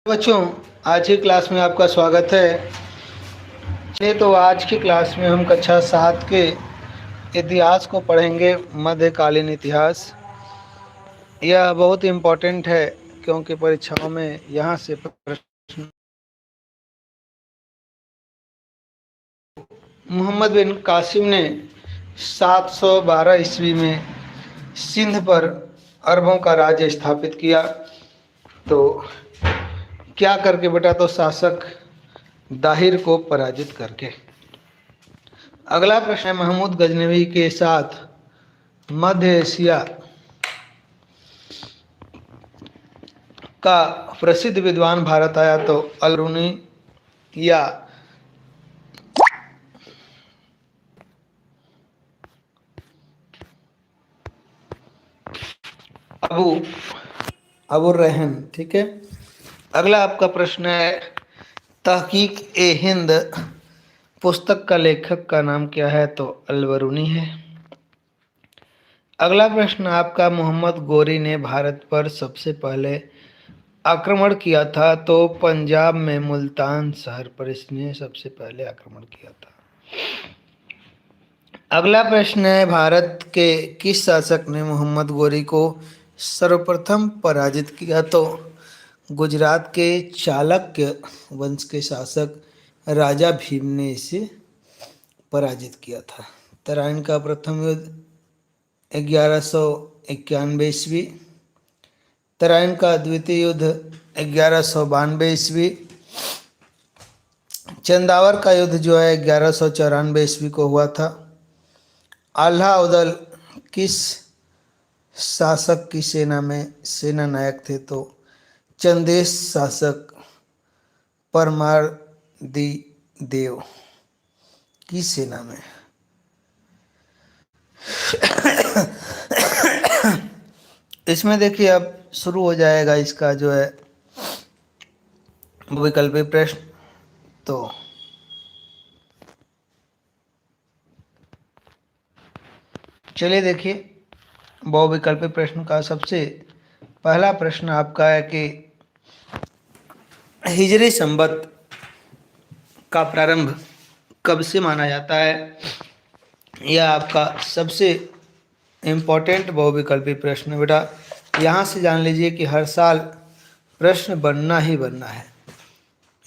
बच्चों, आज की क्लास में आपका स्वागत है। चलिए तो आज की क्लास में हम कक्षा 7 के इतिहास को पढ़ेंगे। मध्यकालीन इतिहास यह बहुत इम्पोर्टेंट है क्योंकि परीक्षाओं में यहाँ से प्रश्न। मोहम्मद बिन कासिम ने 712 ईस्वी में सिंध पर अरबों का राज्य स्थापित किया। तो क्या करके बेटा? तो शासक दाहिर को पराजित करके। अगला प्रश्न है, महमूद गजनवी के साथ मध्य एशिया का प्रसिद्ध विद्वान भारत आया तो अलरूनी या अबू रहन। ठीक है। अगला आपका प्रश्न है, तहकीक ए हिंद पुस्तक का लेखक का नाम क्या है? तो अलबरूनी है। अगला प्रश्न आपका, मोहम्मद गोरी ने भारत पर सबसे पहले आक्रमण किया था तो पंजाब में मुल्तान शहर पर इसने सबसे पहले आक्रमण किया था। अगला प्रश्न है, भारत के किस शासक ने मोहम्मद गोरी को सर्वप्रथम पराजित किया? तो गुजरात के चालुक्य वंश के शासक राजा भीम ने इसे पराजित किया था। तराइन का प्रथम युद्ध 1191 ईस्वी। तराइन का द्वितीय युद्ध 1192 ईस्वी। चंदावर का युद्ध जो है 1194 ईस्वी को हुआ था। आल्हा उदल किस शासक की सेना में सेना नायक थे? तो चंदेश शासक परमारदी देव की सेना में। इसमें देखिए अब शुरू हो जाएगा इसका जो है विकल्पी प्रश्न। तो चलिए देखिए, बहुविकल्पी प्रश्न का सबसे पहला प्रश्न आपका है कि हिजरी संवत का प्रारंभ कब से माना जाता है? यह आपका सबसे इम्पोर्टेंट बहुविकल्पी प्रश्न है बेटा। यहाँ से जान लीजिए कि हर साल प्रश्न बनना ही बनना है,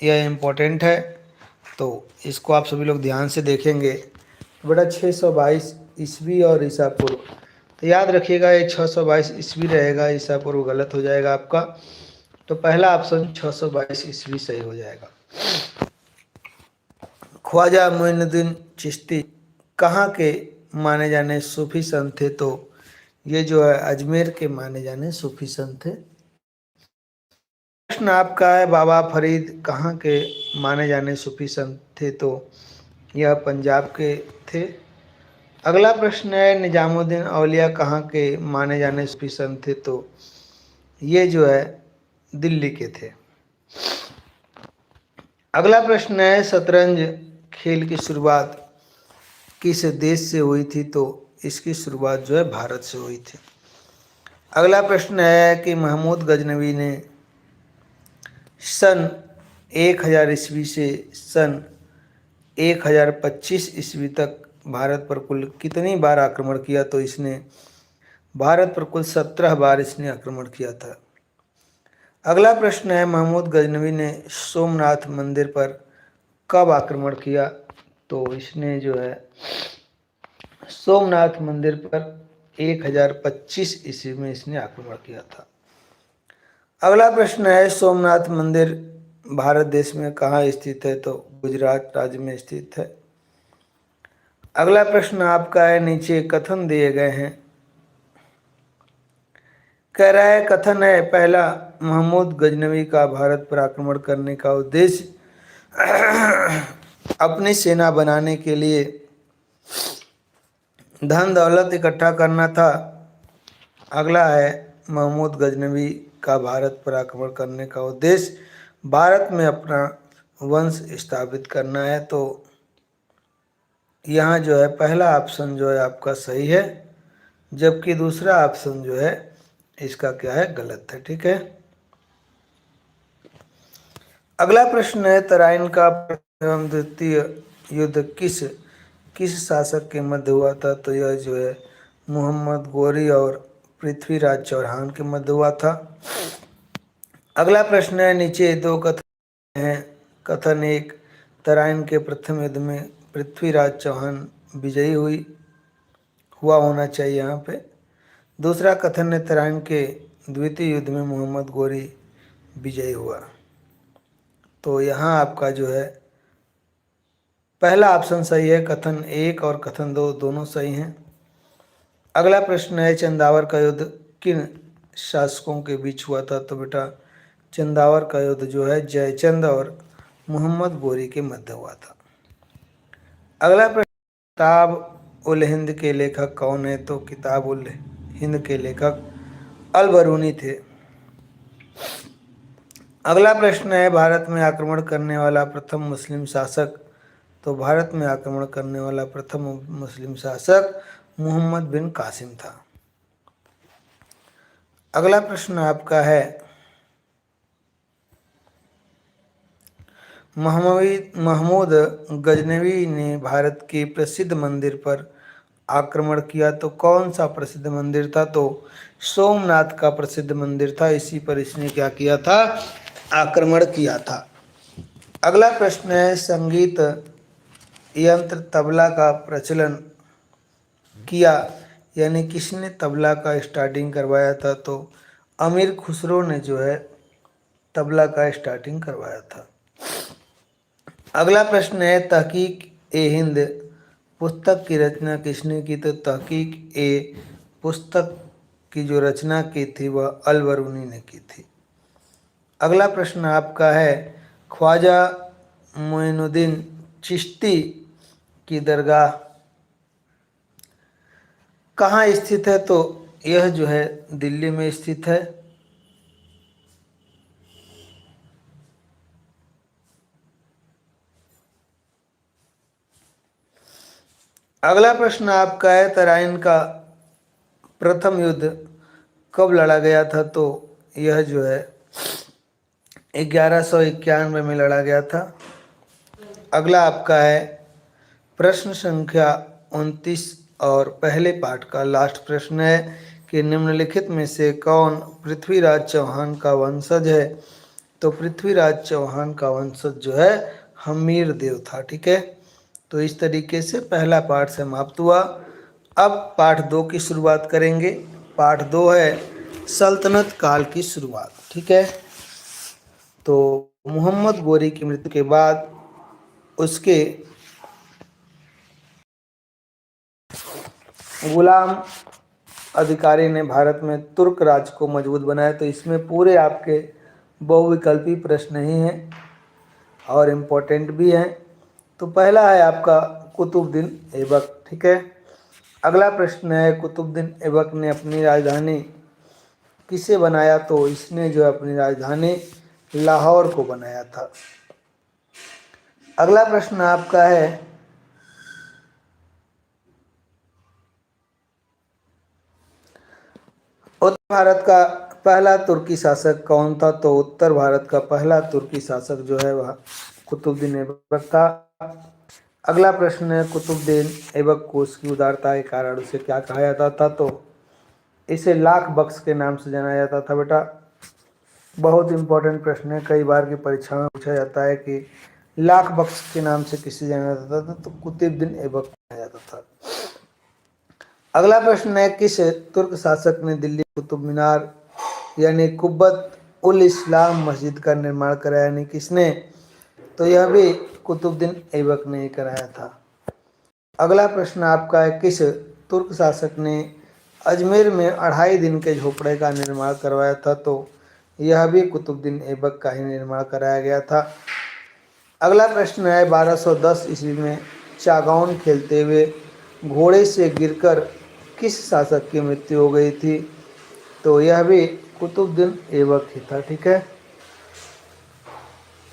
यह इम्पोर्टेंट है। तो इसको आप सभी लोग ध्यान से देखेंगे। बेटा 622 ईस्वी और ईसा पूर्व, तो याद रखिएगा ये 622 ईस्वी रहेगा, ईसा पूर्व गलत हो जाएगा आपका। तो पहला ऑप्शन 622 ईस्वी सही हो जाएगा। ख्वाजा मोइनुद्दीन चिश्ती कहाँ के माने जाने सूफी संत थे? तो ये जो है अजमेर के माने जाने सूफी संत थे। प्रश्न आपका है, बाबा फरीद कहाँ के माने जाने सूफी संत थे? तो यह पंजाब के थे। अगला प्रश्न है, निजामुद्दीन औलिया कहाँ के माने जाने सूफी संत थे? तो ये जो है दिल्ली के थे। अगला प्रश्न है, शतरंज खेल की शुरुआत किस देश से हुई थी? तो इसकी शुरुआत जो है भारत से हुई थी। अगला प्रश्न है कि महमूद गजनवी ने सन 1000 ईस्वी से सन 1025 ईस्वी तक भारत पर कुल कितनी बार आक्रमण किया? तो इसने भारत पर कुल 17 बार इसने आक्रमण किया था। अगला प्रश्न है, महमूद गजनवी ने सोमनाथ मंदिर पर कब आक्रमण किया? तो इसने जो है सोमनाथ मंदिर पर 1025 ईस्वी में इसने आक्रमण किया था। अगला प्रश्न है, सोमनाथ मंदिर भारत देश में कहाँ स्थित है? तो गुजरात राज्य में स्थित है। अगला प्रश्न आपका है, नीचे कथन दिए गए हैं। कह रहा है, कथन है पहला, महमूद गजनवी का भारत पर आक्रमण करने का उद्देश्य अपनी सेना बनाने के लिए धन दौलत इकट्ठा करना था। अगला है, महमूद गजनवी का भारत पर आक्रमण करने का उद्देश्य भारत में अपना वंश स्थापित करना है। तो यहाँ जो है पहला ऑप्शन जो है आपका सही है, जबकि दूसरा ऑप्शन जो है इसका क्या है, गलत है। ठीक है। अगला प्रश्न है, तराइन का एवं द्वितीय युद्ध किस किस शासक के मध्य हुआ था? तो यह जो है मोहम्मद गोरी और पृथ्वीराज चौहान के मध्य हुआ था। अगला प्रश्न है, नीचे दो कथन हैं। कथन एक, तराइन के प्रथम युद्ध में पृथ्वीराज चौहान विजयी हुआ होना चाहिए यहाँ पे। दूसरा कथन है, तराइन के द्वितीय युद्ध में मोहम्मद गोरी विजयी हुआ। तो यहाँ आपका जो है पहला ऑप्शन सही है, कथन एक और कथन दो दोनों सही हैं। अगला प्रश्न है, चंदावर का युद्ध किन शासकों के बीच हुआ था? तो बेटा चंदावर का युद्ध जो है जयचंद और मोहम्मद गोरी के मध्य हुआ था। अगला प्रश्न, किताब उल हिंद के लेखक कौन है? तो किताब उल हिंद के लेखक अल बरूनी थे। अगला प्रश्न है, भारत में आक्रमण करने वाला प्रथम मुस्लिम शासक? तो भारत में आक्रमण करने वाला प्रथम मुस्लिम शासक मोहम्मद बिन कासिम था। अगला प्रश्न आपका है, महमूद गजनवी ने भारत के प्रसिद्ध मंदिर पर आक्रमण किया, तो कौन सा प्रसिद्ध मंदिर था? तो सोमनाथ का प्रसिद्ध मंदिर था, इसी पर इसने क्या किया था? आक्रमण किया था। अगला प्रश्न है, संगीत यंत्र तबला का प्रचलन किया, यानी किसने तबला का स्टार्टिंग करवाया था? तो अमीर खुसरो ने जो है तबला का स्टार्टिंग करवाया था। अगला प्रश्न है, तहकीक ए हिंद पुस्तक की रचना किसने की? तो तहकीक ए पुस्तक की जो रचना की थी वह अल बरूनी ने की थी। अगला प्रश्न आपका है, ख्वाजा मोइनुद्दीन चिश्ती की दरगाह कहाँ स्थित है? तो यह जो है दिल्ली में स्थित है। अगला प्रश्न आपका है, तराइन का प्रथम युद्ध कब लड़ा गया था? तो यह जो है 1191 में लड़ा गया था। अगला आपका है, प्रश्न संख्या 29 और पहले पाठ का लास्ट प्रश्न है कि निम्नलिखित में से कौन पृथ्वीराज चौहान का वंशज है? तो पृथ्वीराज चौहान का वंशज जो है हमीर देव था। ठीक है, तो इस तरीके से पहला पाठ समाप्त हुआ। अब पाठ 2 की शुरुआत करेंगे। पाठ 2 है सल्तनत काल की शुरुआत। ठीक है, तो मोहम्मद गोरी की मृत्यु के बाद उसके गुलाम अधिकारी ने भारत में तुर्क राज को मजबूत बनाया। तो इसमें पूरे आपके बहुविकल्पी प्रश्न ही हैं और इम्पोर्टेंट भी हैं। तो पहला है आपका कुतुबुद्दीन ऐबक। ठीक है, अगला प्रश्न है, कुतुबुद्दीन ऐबक ने अपनी राजधानी किसे बनाया? तो इसने जो अपनी राजधानी लाहौर को बनाया था। अगला प्रश्न आपका है, उत्तर भारत का पहला तुर्की शासक कौन था? तो उत्तर भारत का पहला तुर्की शासक जो है वह कुतुबुद्दीन ऐबक था। अगला प्रश्न है, कुतुबुद्दीन ऐबक को उसकी उदारता के कारण उसे क्या कहा जाता था? तो इसे लाख बख्श के नाम से जाना जाता था। बेटा बहुत इंपॉर्टेंट प्रश्न है, कई बार की परीक्षा में पूछा जाता है कि लाख बख्श के नाम से किसे जाना जाता था? तो कुतुबुद्दीन ऐबक कहा जाता था। अगला प्रश्न है, किस तुर्क शासक ने दिल्ली कुतुब मीनार यानी कुब्बत उल इस्लाम मस्जिद का निर्माण कराया? यानी किसने? तो यह भी कुतुबुद्दीन ऐबक ने कराया था। अगला प्रश्न आपका है, किस तुर्क शासक ने अजमेर में 2.5 दिन के झोपड़े का निर्माण करवाया था? तो यह भी कुतुबुद्दीन ऐबक का ही निर्माण कराया गया था। अगला प्रश्न है, 1210 ईस्वी में चागौन खेलते हुए घोड़े से गिरकर किस शासक की मृत्यु हो गई थी? तो यह भी कुतुबुद्दीन ऐबक ही था। ठीक है,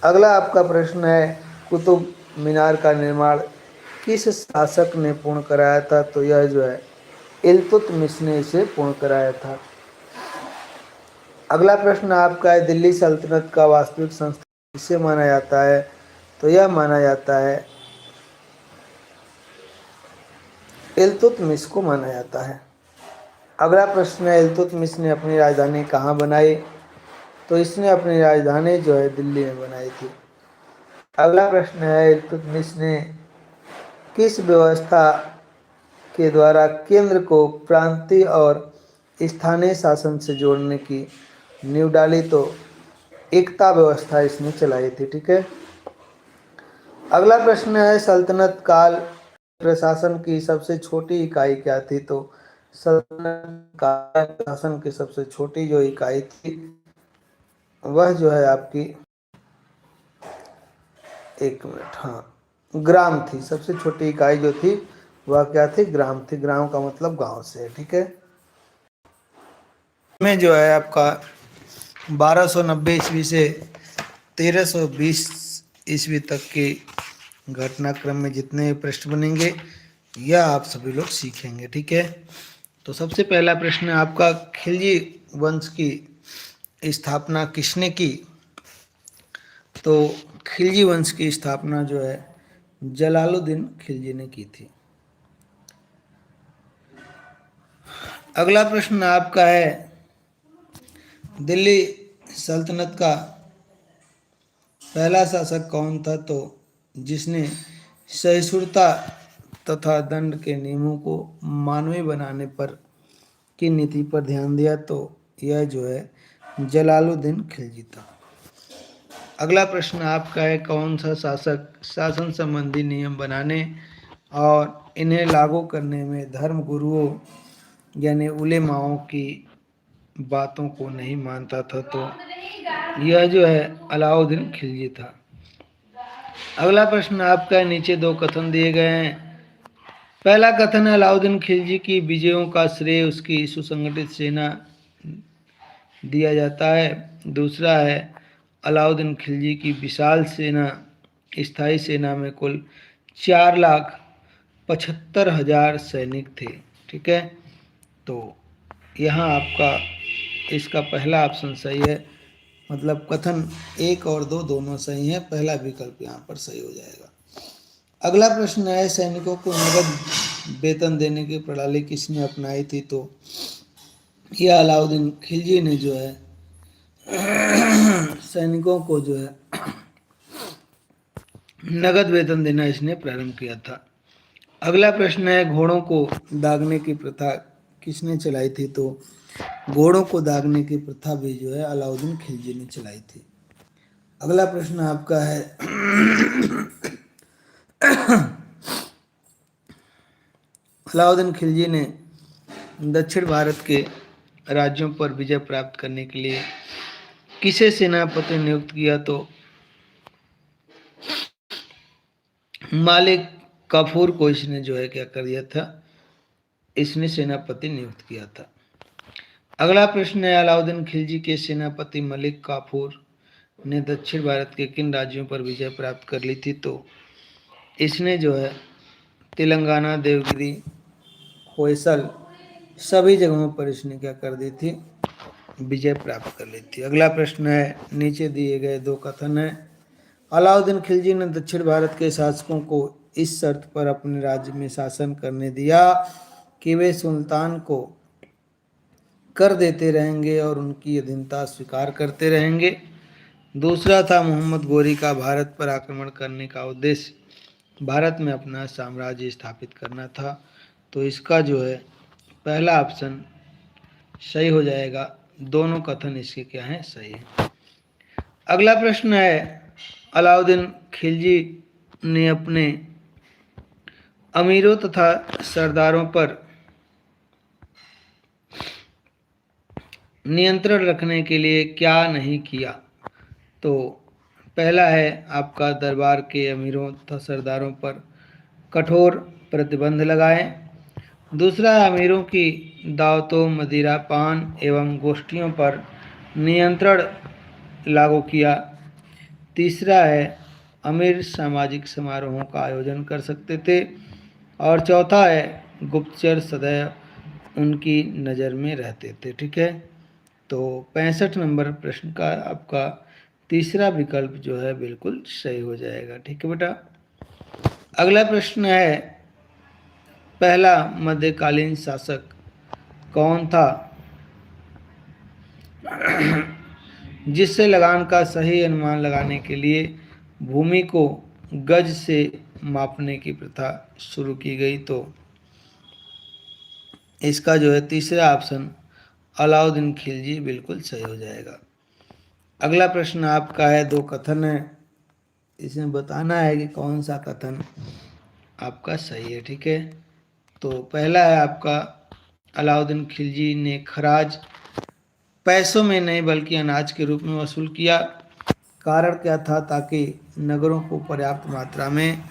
अगला आपका प्रश्न है, कुतुब मीनार का निर्माण किस शासक ने पूर्ण कराया था? तो यह जो है इल्तुतमिश ने इसे पूर्ण कराया था। अगला प्रश्न आपका है, दिल्ली सल्तनत का वास्तविक संस्थान इसे माना जाता है, तो यह माना जाता है इल्तुतमिश को माना जाता है। अगला प्रश्न है, इल्तुतमिश ने अपनी राजधानी कहाँ बनाई? तो इसने अपनी राजधानी जो है दिल्ली में बनाई थी। अगला प्रश्न है, इल्तुतमिश ने किस व्यवस्था के द्वारा केंद्र को प्रांतीय और स्थानीय शासन से जोड़ने की नींव डाली? तो एकता व्यवस्था इसने चलाई थी। ठीक है। अगला प्रश्न है, सल्तनत काल प्रशासन की सबसे छोटी इकाई क्या थी? तो सल्तनत काल प्रशासन की सबसे छोटी जो इकाई थी वह जो है आपकी, एक मिनट, हाँ, ग्राम थी। सबसे छोटी इकाई जो थी वह क्या थी? ग्राम थी। ग्राम का मतलब गांव से है। ठीक है। में जो है आपका 1290 ईस्वी से 1320 ईस्वी तक के घटनाक्रम में जितने प्रश्न बनेंगे यह आप सभी लोग सीखेंगे। ठीक है। तो सबसे पहला प्रश्न है आपका, खिलजी वंश की स्थापना किसने की? तो खिलजी वंश की स्थापना जो है जलालुद्दीन खिलजी ने की थी। अगला प्रश्न आपका है, दिल्ली सल्तनत का पहला शासक कौन था? तो जिसने सहिष्णुता तथा दंड के नियमों को मानवीय बनाने पर की नीति पर ध्यान दिया, तो यह जो है जलालुद्दीन खिलजी था। अगला प्रश्न आपका है, कौन सा शासक शासन संबंधी नियम बनाने और इन्हें लागू करने में धर्म गुरुओं यानी उलेमाओं की बातों को नहीं मानता था? तो यह जो है अलाउद्दीन खिलजी था। अगला प्रश्न आपका है, नीचे दो कथन दिए गए हैं। पहला कथन है, अलाउद्दीन खिलजी की विजयों का श्रेय उसकी सुसंगठित सेना दिया जाता है। दूसरा है, अलाउद्दीन खिलजी की विशाल सेना स्थायी सेना में कुल 4,75,000 सैनिक थे। ठीक है। तो यहाँ आपका इसका पहला ऑप्शन सही है, मतलब कथन 1 और 2 दोनों सही हैं, पहला विकल्प यहाँ पर सही हो जाएगा। अगला प्रश्न है, सैनिकों को नगद वेतन देने की प्रणाली किसने अपनाई थी? तो यह अलाउद्दीन खिलजी ने जो है सैनिकों को जो है नगद वेतन देना इसने प्रारंभ किया था। अगला प्रश्न है, घोड़ों को दागने की प्रथा किसने चलाई थी? तो घोड़ों को दागने की प्रथा भी जो है अलाउद्दीन खिलजी ने चलाई थी। अगला प्रश्न आपका है, अलाउद्दीन खिलजी ने दक्षिण भारत के राज्यों पर विजय प्राप्त करने के लिए किसे सेनापति नियुक्त किया? तो मालिक काफूर को इसने जो है क्या कर दिया था? इसने सेनापति नियुक्त किया था। अगला प्रश्न है, अलाउद्दीन खिलजी के सेनापति मलिक काफूर ने दक्षिण भारत के किन राज्यों पर विजय प्राप्त कर ली थी? तो इसने जो है तेलंगाना, देवगिरी, होयसल सभी जगहों पर इसने क्या कर दी थी? विजय प्राप्त कर ली थी। अगला प्रश्न है, नीचे दिए गए दो कथन है, अलाउद्दीन खिलजी ने दक्षिण भारत के शासकों को इस शर्त पर अपने राज्य में शासन करने दिया कि वे सुल्तान को कर देते रहेंगे और उनकी अधीनता स्वीकार करते रहेंगे। दूसरा था, मोहम्मद गोरी का भारत पर आक्रमण करने का उद्देश्य भारत में अपना साम्राज्य स्थापित करना था। तो इसका जो है पहला ऑप्शन सही हो जाएगा। दोनों कथन इसके क्या हैं? सही है। अगला प्रश्न है, अलाउद्दीन खिलजी ने अपने अमीरों तथा सरदारों पर नियंत्रण रखने के लिए क्या नहीं किया? तो पहला है आपका, दरबार के अमीरों तथा सरदारों पर कठोर प्रतिबंध लगाए। दूसरा है, अमीरों की दावतों, मदिरा पान एवं गोष्ठियों पर नियंत्रण लागू किया। तीसरा है, अमीर सामाजिक समारोहों का आयोजन कर सकते थे। और चौथा है, गुप्तचर सदैव उनकी नज़र में रहते थे। ठीक है। तो 65 नंबर प्रश्न का आपका तीसरा विकल्प जो है बिल्कुल सही हो जाएगा। ठीक है बेटा। अगला प्रश्न है, पहला मध्यकालीन शासक कौन था जिससे लगान का सही अनुमान लगाने के लिए भूमि को गज से मापने की प्रथा शुरू की गई? तो इसका जो है तीसरा ऑप्शन अलाउद्दीन खिलजी बिल्कुल सही हो जाएगा। अगला प्रश्न आपका है, दो कथन है, इसमें बताना है कि कौन सा कथन आपका सही है। ठीक है। तो पहला है आपका, अलाउद्दीन खिलजी ने खराज पैसों में नहीं बल्कि अनाज के रूप में वसूल किया। कारण क्या था? ताकि नगरों को पर्याप्त मात्रा में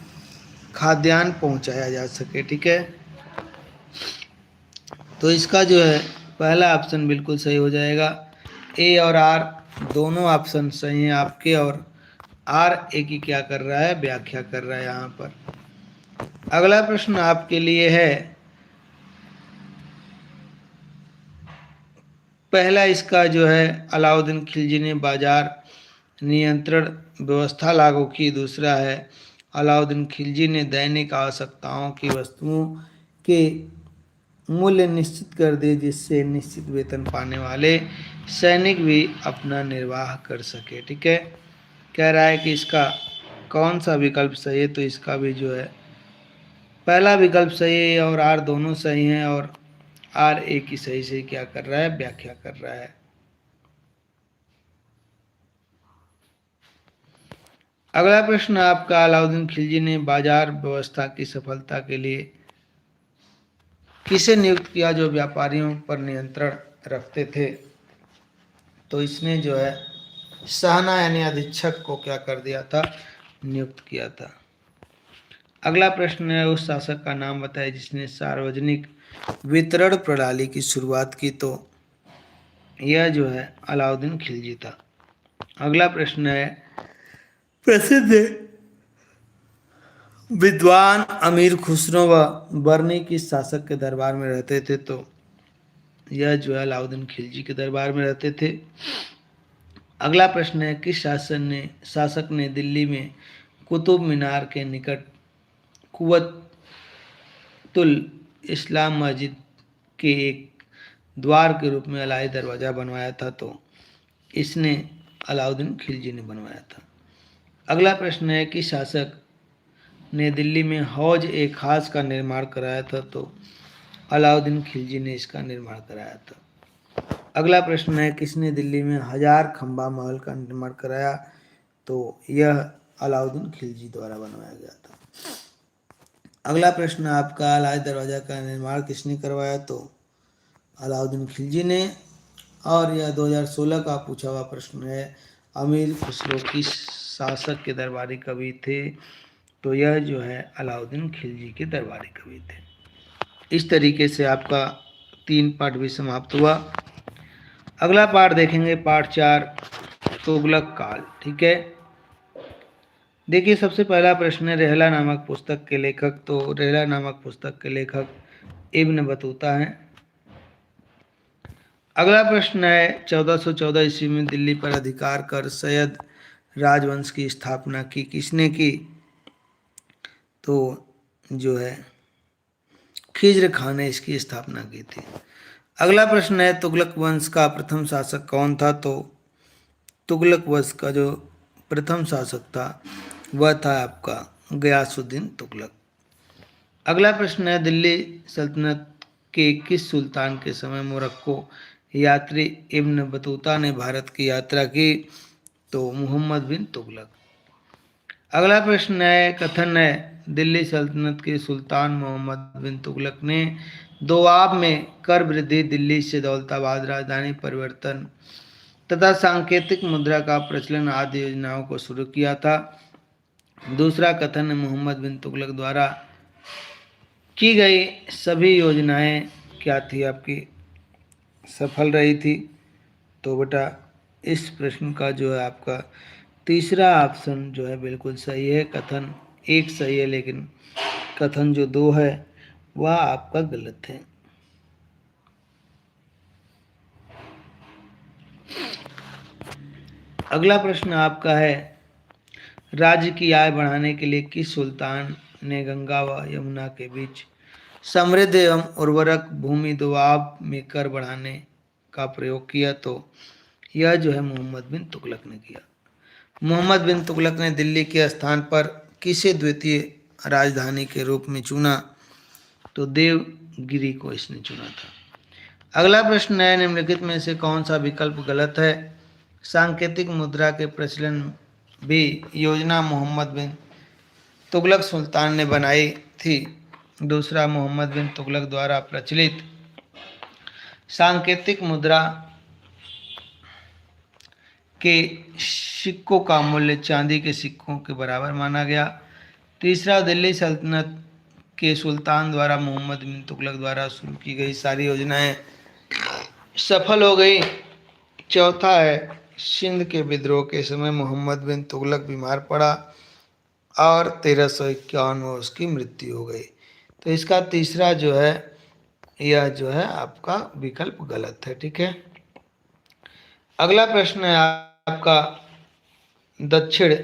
खाद्यान्न पहुंचाया जा सके। ठीक है। तो इसका जो है पहला ऑप्शन बिल्कुल सही हो जाएगा। ए और आर दोनों ऑप्शन सही हैं आपके, और आर ए की क्या कर रहा है? व्याख्या कर रहा है यहाँ पर। अगला प्रश्न आपके लिए है, पहला इसका जो है अलाउद्दीन खिलजी ने बाजार नियंत्रण व्यवस्था लागू की। दूसरा है अलाउद्दीन खिलजी ने दैनिक आवश्यकताओं की वस्तुओं के मूल्य निश्चित कर दिए, जिससे निश्चित वेतन पाने वाले सैनिक भी अपना निर्वाह कर सके। ठीक है। कह रहा है कि इसका कौन सा विकल्प सही है? तो इसका भी जो है पहला विकल्प सही है और आर दोनों सही हैं, और आर ए की सही से क्या कर रहा है? व्याख्या कर रहा है। अगला प्रश्न आपका, अलाउद्दीन खिलजी ने बाजार व्यवस्था की सफलता के लिए किसे नियुक्त किया जो व्यापारियों पर नियंत्रण रखते थे? तो इसने जो है सहना यानी अधीक्षक को क्या कर दिया था? नियुक्त किया था। अगला प्रश्न है, उस शासक का नाम बताए जिसने सार्वजनिक वितरण प्रणाली की शुरुआत की? तो यह जो है अलाउद्दीन खिलजी था। अगला प्रश्न है, प्रसिद्ध विद्वान अमीर खुसरो व बर्नी किस शासक के दरबार में रहते थे? तो यह जो है अलाउद्दीन खिलजी के दरबार में रहते थे। अगला प्रश्न है, किस शासक ने दिल्ली में कुतुब मीनार के निकट कुव्वतुल इस्लाम मस्जिद के एक द्वार के रूप में अलाई दरवाज़ा बनवाया था? तो इसने अलाउद्दीन खिलजी ने बनवाया था। अगला प्रश्न है, कि शासक ने दिल्ली में हौज ए खास का निर्माण कराया था? तो अलाउद्दीन खिलजी ने इसका निर्माण कराया था। अगला प्रश्न है, किसने दिल्ली में हजार खंबा महल का निर्माण कराया? तो यह अलाउद्दीन खिलजी द्वारा बनवाया गया था। अगला प्रश्न आपका, अलाई दरवाज़ा का निर्माण किसने करवाया? तो अलाउद्दीन खिलजी ने। और यह 2016 का पूछा हुआ प्रश्न है, अमीर खुसरो किस शासक के दरबारी कवि थे? तो यह जो है अलाउद्दीन खिलजी के दरबारी कवि थे। इस तरीके से आपका 3 पाठ भी समाप्त हुआ। अगला पाठ देखेंगे, पाठ 4, तुगलक काल। ठीक है। देखिए, सबसे पहला प्रश्न है, रेहला नामक पुस्तक के लेखक? तो रेहला नामक पुस्तक के लेखक इब्न बतूता हैं। अगला प्रश्न है, 1414 ईस्वी में दिल्ली पर अधिकार कर सैयद राजवंश की स्थापना की किसने की? तो जो है खिज्र खान ने इसकी स्थापना की थी। अगला प्रश्न है, तुगलक वंश का प्रथम शासक कौन था? तो तुगलक वंश का जो प्रथम शासक था वह था आपका गयासुद्दीन तुगलक। अगला प्रश्न है, दिल्ली सल्तनत के किस सुल्तान के समय मोरक्को यात्री इब्न बतूता ने भारत की यात्रा की? तो मोहम्मद बिन तुगलक। अगला प्रश्न है, कथन है, दिल्ली सल्तनत के सुल्तान मोहम्मद बिन तुगलक ने दोआब में कर वृद्धि, दिल्ली से दौलताबाद राजधानी परिवर्तन तथा सांकेतिक मुद्रा का प्रचलन आदि योजनाओं को शुरू किया था। दूसरा कथन है, मोहम्मद बिन तुगलक द्वारा की गई सभी योजनाएं क्या थी? आपकी सफल रही थी। तो बेटा इस प्रश्न का जो है आपका तीसरा ऑप्शन जो है बिल्कुल सही है। कथन एक सही है, लेकिन कथन जो 2 है वह आपका गलत है। अगला प्रश्न आपका है, राज्य की आय बढ़ाने के लिए किस सुल्तान ने गंगा व यमुना के बीच समृद्ध एवं उर्वरक भूमि दोआब में कर बढ़ाने का प्रयोग किया? तो यह जो है मोहम्मद बिन तुगलक ने किया। मोहम्मद बिन तुगलक ने दिल्ली के स्थान पर किसे द्वितीय राजधानी के रूप में चुना? तो देवगिरी को इसने चुना था। अगला प्रश्न है, निम्नलिखित में से कौन सा विकल्प गलत है? सांकेतिक मुद्रा के प्रचलन भी योजना मोहम्मद बिन तुगलक सुल्तान ने बनाई थी। दूसरा, मोहम्मद बिन तुगलक द्वारा प्रचलित सांकेतिक मुद्रा के सिक्कों का मूल्य चांदी के सिक्कों के बराबर माना गया। तीसरा, दिल्ली सल्तनत के सुल्तान द्वारा मोहम्मद बिन तुगलक द्वारा शुरू की गई सारी योजनाएं सफल हो गई। चौथा है, सिंध के विद्रोह के समय मोहम्मद बिन तुगलक बीमार पड़ा और 1351 में उसकी मृत्यु हो गई। तो इसका तीसरा जो है, यह जो है आपका विकल्प गलत है। ठीक है। अगला प्रश्न है आपका, दक्षिण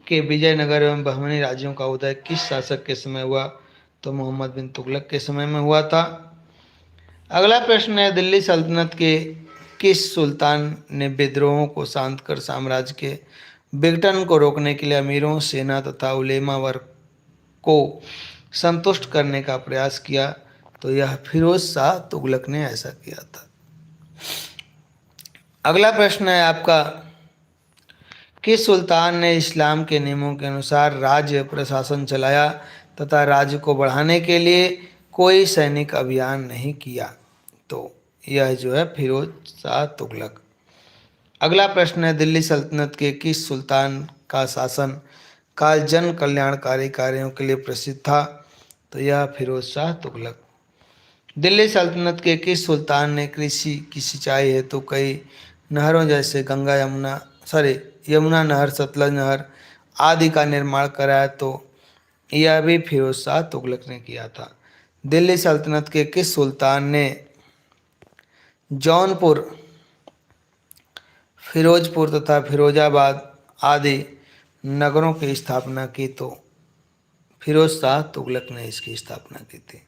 के विजयनगर एवं बहमनी राज्यों का उदय किस शासक के समय हुआ? तो मोहम्मद बिन तुगलक के समय में हुआ था। अगला प्रश्न है, दिल्ली सल्तनत के किस सुल्तान ने विद्रोहों को शांत कर साम्राज्य के विघटन को रोकने के लिए अमीरों, सेना तथा उलेमा वर्ग को संतुष्ट करने का प्रयास किया? तो यह फिरोज शाह तुगलक ने ऐसा किया था। अगला प्रश्न है आपका, किस सुल्तान ने इस्लाम के नियमों के अनुसार राज्य प्रशासन चलाया तथा राज्य को बढ़ाने के लिए कोई सैनिक अभियान नहीं किया? तो यह जो है फिरोज शाह तुगलक। अगला प्रश्न है, दिल्ली सल्तनत के किस सुल्तान का शासन काल जन कल्याणकारी कार्यों के लिए प्रसिद्ध था? तो यह फिरोज शाह तुगलक। दिल्ली सल्तनत के किस सुल्तान ने कृषि की सिंचाई हेतु कई नहरों जैसे गंगा यमुना नहर, सतलज नहर आदि का निर्माण कराया? तो यह भी फिरोज शाह तुगलक ने किया था। दिल्ली सल्तनत के किस सुल्तान ने जौनपुर, फिरोजपुर तथा फिरोजाबाद आदि नगरों की स्थापना की? तो फिरोज शाह तुगलक ने इसकी स्थापना की थी।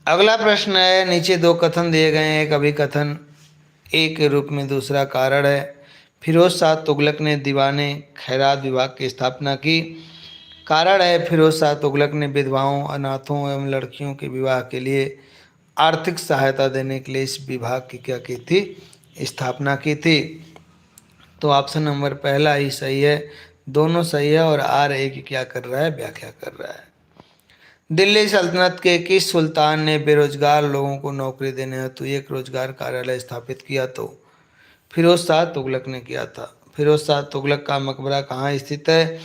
अगला प्रश्न है, नीचे दो कथन दिए गए हैं, एक अभिकथन ए के रूप में, दूसरा कारण है। फिरोज शाह तुगलक ने दीवाने खैरात विभाग की स्थापना की। कारण है, फिरोज शाह तुगलक ने विधवाओं, अनाथों एवं लड़कियों के विवाह के लिए आर्थिक सहायता देने के लिए इस विभाग की क्या की थी? स्थापना की थी। तो ऑप्शन नंबर पहला ही सही है, दोनों सही है और आर ए की क्या कर रहा है? व्याख्या कर रहा है। दिल्ली सल्तनत के किस सुल्तान ने बेरोजगार लोगों को नौकरी देने हेतु एक रोजगार कार्यालय स्थापित किया? तो फिरोज शाह तुगलक ने किया था। फिरोज शाह तुगलक का मकबरा कहाँ स्थित है?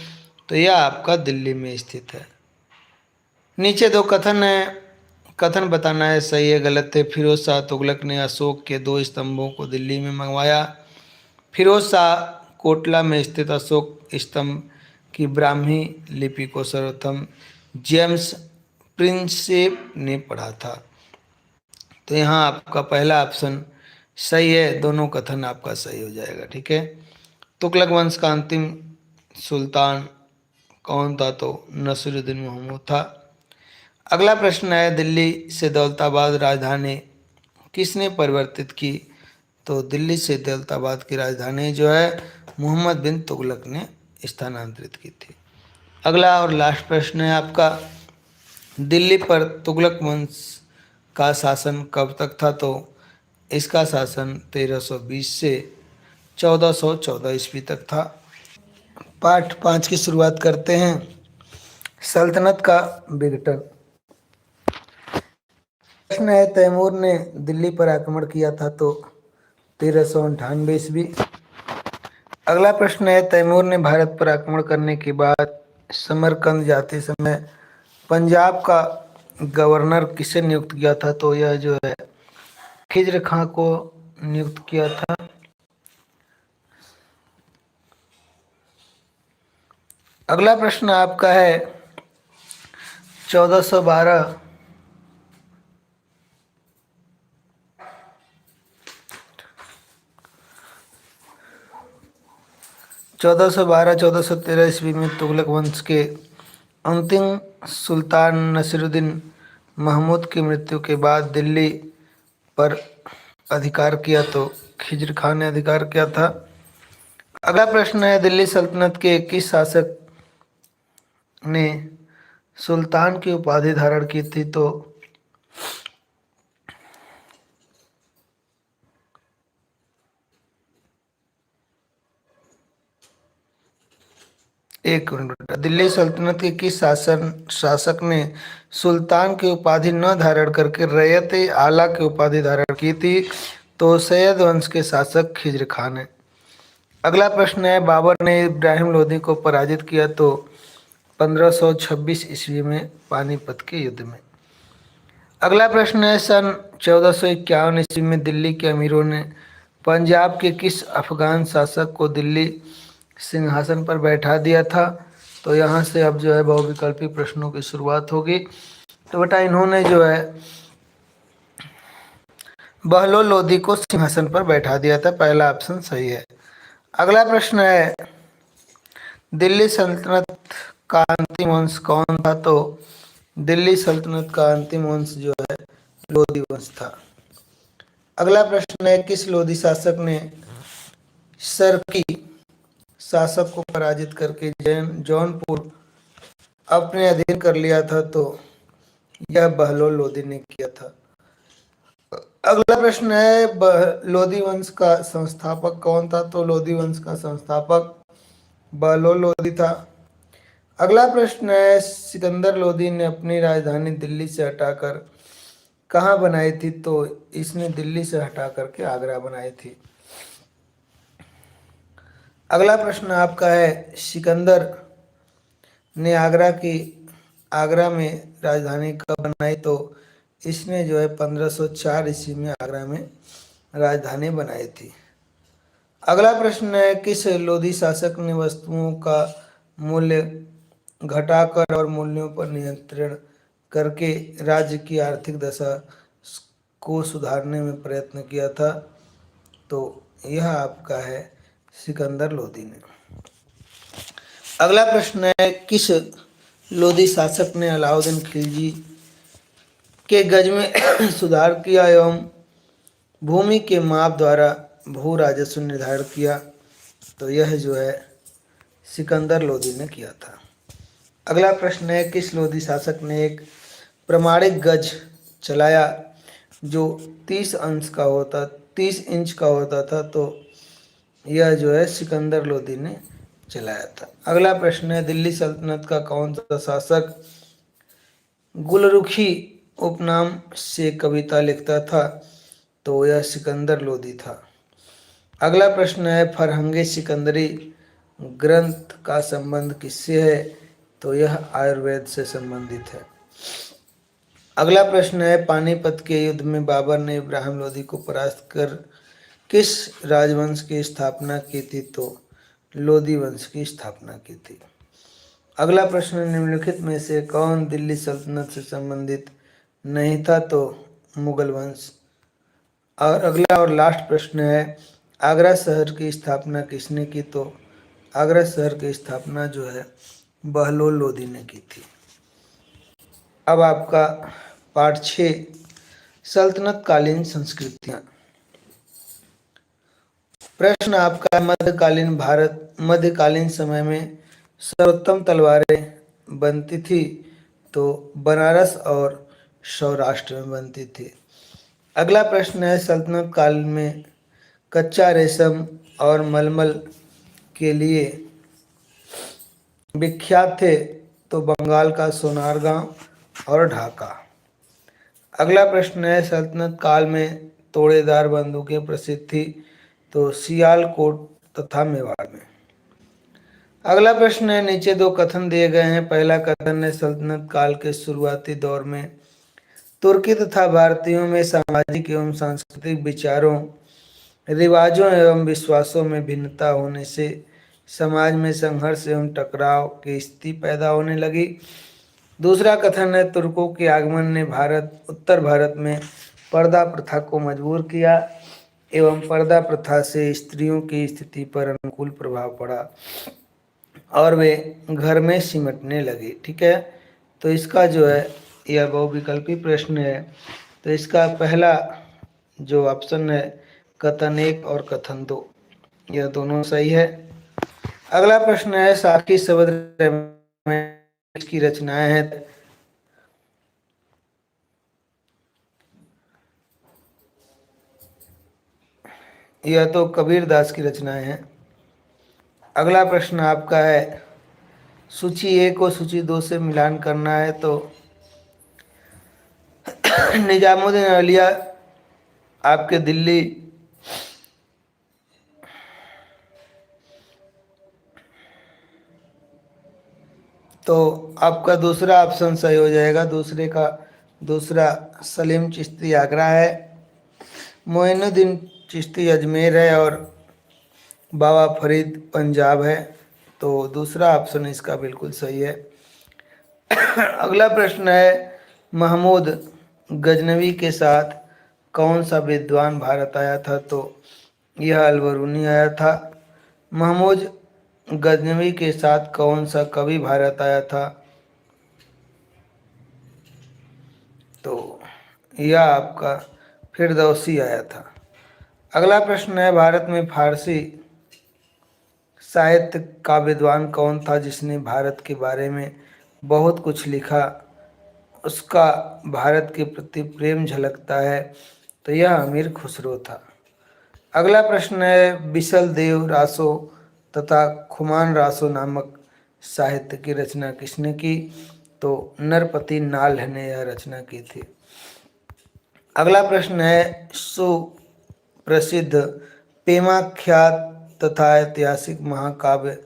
तो यह आपका दिल्ली में स्थित है। नीचे दो कथन है, कथन बताना है सही है गलत है। फिरोज शाह तुगलक ने अशोक के 2 स्तंभों को दिल्ली में मंगवाया। फिरोज शाह कोटला में स्थित अशोक स्तंभ की ब्राह्मी लिपि को सर्वप्रथम जेम्स प्रिंसेप ने पढ़ा था। तो यहाँ आपका पहला ऑप्शन सही है, दोनों कथन आपका सही हो जाएगा। ठीक है। तुगलक वंश का अंतिम सुल्तान कौन था? तो नसीरुद्दीन महमूद था। अगला प्रश्न है, दिल्ली से दौलताबाद राजधानी किसने परिवर्तित की? तो दिल्ली से दौलताबाद की राजधानी जो है मोहम्मद बिन तुगलक ने स्थानांतरित की थी। अगला और लास्ट प्रश्न है आपका, दिल्ली पर तुगलक वंश का शासन कब तक था? तो इसका शासन 1320 से 1414 ईस्वी तक था। पाठ 5 की शुरुआत करते हैं। सल्तनत का विघटन। प्रश्न है, तैमूर ने दिल्ली पर आक्रमण किया था? तो 1398 ईस्वी। अगला प्रश्न है, तैमूर ने भारत पर आक्रमण करने के बाद समरकंद जाते समय पंजाब का गवर्नर किसे नियुक्त किया था? तो यह जो है खिज्र खां को नियुक्त किया था। अगला प्रश्न आपका है, 1412 1413 ईस्वी में तुगलक वंश के अंतिम सुल्तान नसीरुद्दीन महमूद की मृत्यु के बाद दिल्ली पर अधिकार किया तो खिजर खान ने अधिकार किया था। अगला प्रश्न है, दिल्ली सल्तनत के किस शासक ने सुल्तान की उपाधि धारण की थी? तो एक मिनट, दिल्ली सल्तनत के किस शासक ने सुल्तान की उपाधि न धारण करके रैयत आला की उपाधि धारण की थी? तो सैयद वंश के शासक खिजर खान है। अगला प्रश्न है, बाबर ने इब्राहिम लोदी को पराजित किया तो 1526 ईस्वी में पानीपत के युद्ध में। अगला प्रश्न है, सन 1451 ईस्वी में दिल्ली के अमीरों ने पंजाब के किस अफगान शासक को दिल्ली सिंहासन पर बैठा दिया था? तो यहाँ से अब जो है बहुविकल्पी प्रश्नों की शुरुआत होगी। तो बेटा इन्होंने जो है बहलोल लोदी को सिंहासन पर बैठा दिया था, पहला ऑप्शन सही है। अगला प्रश्न है, दिल्ली सल्तनत का अंतिम वंश कौन था? तो दिल्ली सल्तनत का अंतिम वंश जो है लोदी वंश था। अगला प्रश्न है, किस लोदी शासक ने सरकी शासक को पराजित करके जौनपुर अपने अधीन कर लिया था? तो यह बहलोल लोदी ने किया था। अगला प्रश्न है, लोदी वंश का संस्थापक कौन था? तो लोदी वंश का संस्थापक बहलोल लोदी था। अगला प्रश्न है, सिकंदर लोदी ने अपनी राजधानी दिल्ली से हटाकर कहाँ बनाई थी? तो इसने दिल्ली से हटा करके आगरा बनाई थी। अगला प्रश्न आपका है, सिकंदर ने आगरा में राजधानी कब बनाई? तो इसने जो है 1504 ईस्वी में आगरा में राजधानी बनाई थी। अगला प्रश्न है, किस लोधी शासक ने वस्तुओं का मूल्य घटाकर और मूल्यों पर नियंत्रण करके राज्य की आर्थिक दशा को सुधारने में प्रयत्न किया था? तो यह आपका है सिकंदर लोदी ने। अगला प्रश्न है, किस लोधी शासक ने अलाउद्दीन खिलजी के गज में सुधार किया एवं भूमि के माप द्वारा भू राजस्व निर्धारित किया? तो यह जो है सिकंदर लोदी ने किया था। अगला प्रश्न है, किस लोधी शासक ने एक प्रमाणिक गज चलाया जो 30 इंच का होता था? तो यह जो है सिकंदर लोदी ने चलाया था। अगला प्रश्न है, दिल्ली सल्तनत का कौन सा शासक गुलरुखी उपनाम से कविता लिखता था? तो यह सिकंदर लोदी था। अगला प्रश्न है, फरहंगे सिकंदरी ग्रंथ का संबंध किससे है? तो यह आयुर्वेद से संबंधित है। अगला प्रश्न है, पानीपत के युद्ध में बाबर ने इब्राहिम लोदी को परास्त कर किस राजवंश की स्थापना की थी? तो लोदी वंश की स्थापना की थी। अगला प्रश्न, निम्नलिखित में से कौन दिल्ली सल्तनत से संबंधित नहीं था? तो मुगल वंश। और अगला और लास्ट प्रश्न है, आगरा शहर की स्थापना किसने की? तो आगरा शहर की स्थापना जो है बहलोल लोदी ने की थी। अब आपका पार्ट 6 सल्तनत कालीन संस्कृतियां। प्रश्न आपका, मध्यकालीन समय में सर्वोत्तम तलवारें बनती थी? तो बनारस और सौराष्ट्र में बनती थी। अगला प्रश्न है, सल्तनत काल में कच्चा रेशम और मलमल के लिए विख्यात थे? तो बंगाल का सोनारगांव और ढाका। अगला प्रश्न है, सल्तनत काल में तोड़ेदार बंदूकें प्रसिद्ध थी? तो सियालकोट तथा मेवाड़ में। अगला प्रश्न है, नीचे दो कथन दिए गए हैं। पहला कथन है, सल्तनत काल के शुरुआती दौर में तुर्की तथा भारतीयों में सामाजिक एवं सांस्कृतिक विचारों, रिवाजों एवं विश्वासों में भिन्नता होने से समाज में संघर्ष एवं टकराव की स्थिति पैदा होने लगी। दूसरा कथन है तुर्कों के आगमन ने उत्तर भारत में पर्दा प्रथा को मजबूर किया एवं पर्दा प्रथा से स्त्रियों की स्थिति पर अनुकूल प्रभाव पड़ा और वे घर में सिमटने लगी। ठीक है, तो इसका जो है यह बहुविकल्पी प्रश्न है। तो इसका पहला जो ऑप्शन है कथन 1 और कथन 2, यह दोनों सही है। अगला प्रश्न है साकी शब्द में इसकी रचनाएं हैं। यह तो कबीर दास की रचनाएं हैं। अगला प्रश्न आपका है सूची 1 को सूची 2 से मिलान करना है, तो निजामुद्दीन औलिया आपके दिल्ली तो आपका दूसरा ऑप्शन सही हो जाएगा। दूसरा सलीम चिश्ती आगरा है, मोइनुद्दीन चिश्ती अजमेर है और बाबा फरीद पंजाब है। तो दूसरा ऑप्शन इसका बिल्कुल सही है। अगला प्रश्न है महमूद गजनवी के साथ कौन सा विद्वान भारत आया था, तो यह अलबरूनी आया था। महमूद गजनवी के साथ कौन सा कवि भारत आया था, तो यह आपका फिरदौसी आया था। अगला प्रश्न है भारत में फारसी साहित्य का विद्वान कौन था जिसने भारत के बारे में बहुत कुछ लिखा, उसका भारत के प्रति प्रेम झलकता है, तो यह अमीर खुसरो था। अगला प्रश्न है बिसल देव रासो तथा खुमान रासो नामक साहित्य की रचना किसने की, तो नरपति नाल्ह ने यह रचना की थी। अगला प्रश्न है सुप्रसिद्ध पेमाख्यात तथा ऐतिहासिक महाकाव्य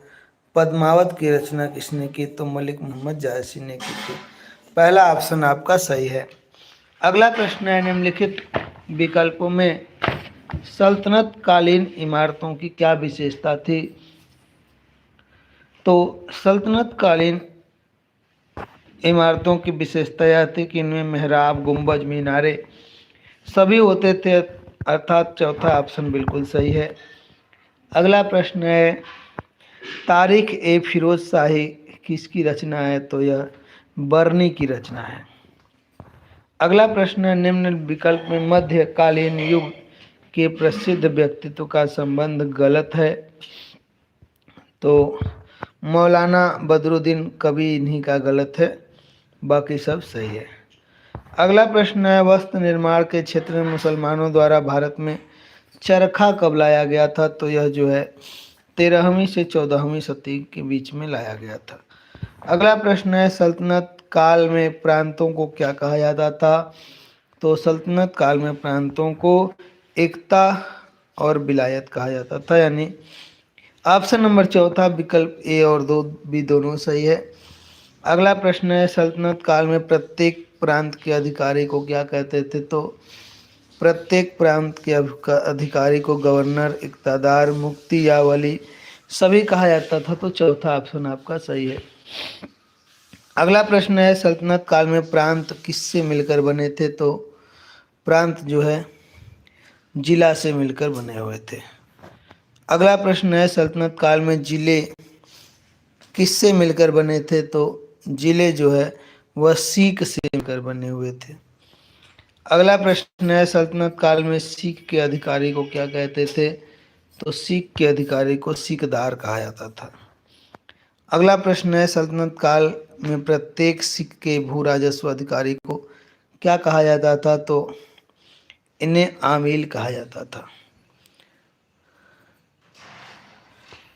पद्मावत की रचना किसने की, तो मलिक मोहम्मद जायसी ने की थी। पहला ऑप्शन आपका सही है। अगला प्रश्न है निम्नलिखित विकल्पों में सल्तनत कालीन इमारतों की क्या विशेषता थी, तो सल्तनत कालीन इमारतों की विशेषता यह थी कि इनमें मेहराब गुंबज मीनारे सभी होते थे, अर्थात चौथा ऑप्शन बिल्कुल सही है। अगला प्रश्न है तारीख ए फिरोज शाही किसकी रचना है, तो यह बर्नी की रचना है। अगला प्रश्न है निम्न विकल्प में मध्यकालीन युग के प्रसिद्ध व्यक्तित्व का संबंध गलत है, तो मौलाना बदरुद्दीन कभी इन्हीं का गलत है, बाकी सब सही है। अगला प्रश्न है वस्त्र निर्माण के क्षेत्र में मुसलमानों द्वारा भारत में चरखा कब लाया गया था, तो यह जो है 13वीं से 14वीं शताब्दी के बीच में लाया गया था। अगला प्रश्न है सल्तनत काल में प्रांतों को क्या कहा जाता था, तो सल्तनत काल में प्रांतों को एकता और विलायत कहा जाता था, यानी ऑप्शन नंबर चौथा विकल्प ए और 2 भी दोनों सही है। अगला प्रश्न है सल्तनत काल में प्रत्येक प्रांत के अधिकारी को क्या कहते थे, तो प्रत्येक प्रांत के अधिकारी को गवर्नर, इक़्तिदार, मुफ्ती या वली सभी कहा जाता था, तो चौथा ऑप्शन आपका सही है। अगला प्रश्न है सल्तनत काल में प्रांत किससे मिलकर बने थे, तो प्रांत जो है जिला से मिलकर बने हुए थे। अगला प्रश्न है सल्तनत काल में जिले किससे मिलकर बने थे, तो जिले जो है वह सीख से मिलकर बने हुए थे। अगला प्रश्न है सल्तनत काल में सीख के अधिकारी को क्या कहते थे, तो सीख के अधिकारी को सीखदार कहा जाता था। अगला प्रश्न है सल्तनत काल में प्रत्येक सिख के भू राजस्व अधिकारी को क्या कहा जाता था, तो इन्हें आमील कहा जाता था।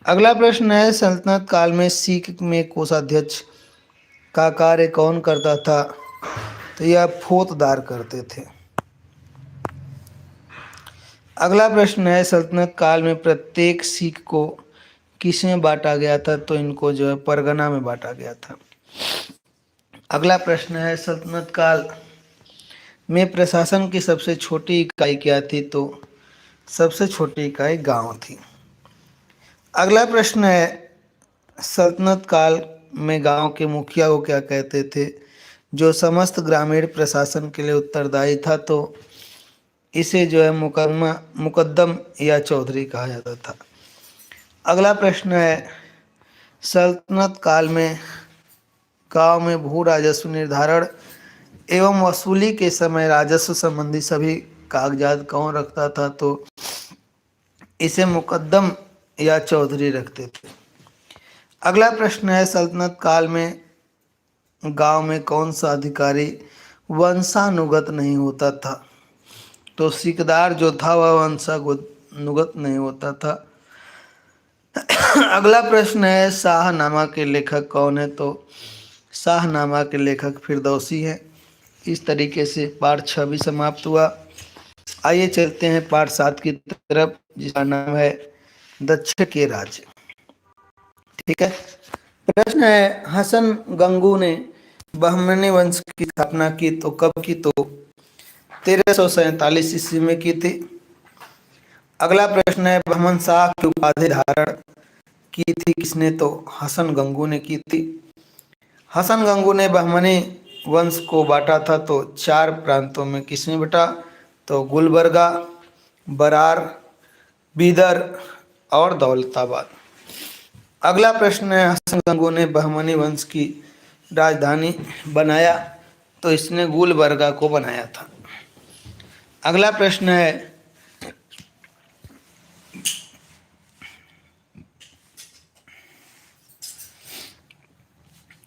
अगला प्रश्न है सल्तनत काल में सिख में कोषाध्यक्ष का कार्य कौन करता था, तो यह फौतदार करते थे। अगला प्रश्न है सल्तनत काल में प्रत्येक सिख को किसमें बांटा गया था, तो इनको जो है परगना में बांटा गया था। अगला प्रश्न है सल्तनत काल में प्रशासन की सबसे छोटी इकाई क्या थी, तो सबसे छोटी इकाई गांव थी। अगला प्रश्न है सल्तनत काल में गांव के मुखिया को क्या कहते थे, जो समस्त ग्रामीण प्रशासन के लिए उत्तरदायी था, तो इसे जो है मुकद्दम या चौधरी कहा जाता था। अगला प्रश्न है, सल्तनत काल में गांव में भू राजस्व निर्धारण एवं वसूली के समय राजस्व संबंधी सभी कागजात कौन रखता था? तो इसे मुकद्दम या चौधरी रखते थे। अगला प्रश्न है, सल्तनत काल में गांव में कौन सा अधिकारी वंशानुगत नहीं होता था? तो सिकदार जो था वह वंशानुगत नहीं होता था। अगला प्रश्न है, शाहनामा के लेखक कौन है? तो शाहनामा के लेखक फिरदौसी हैं। इस तरीके से पाठ 6 भी समाप्त हुआ। आइए चलते हैं पाठ 7 की तरफ, जिसका नाम है दक्षिण के राज्य। ठीक है। प्रश्न है, हसन गंगू ने बहमनी वंश की स्थापना की तो कब की? तो 1347 ईस्वी में की थी। अगला प्रश्न है, बहमन शाह की उपाधि धारण की थी किसने? तो हसन गंगू ने की थी। हसन गंगू ने बहमनी वंश को बांटा था तो 4 प्रांतों में। किसमें बटा? तो गुलबर्गा, बरार, बीदर और दौलताबाद। अगला प्रश्न है, हसन गंगू ने बहमनी वंश की राजधानी बनाया तो इसने गुलबर्गा को बनाया था। अगला प्रश्न है,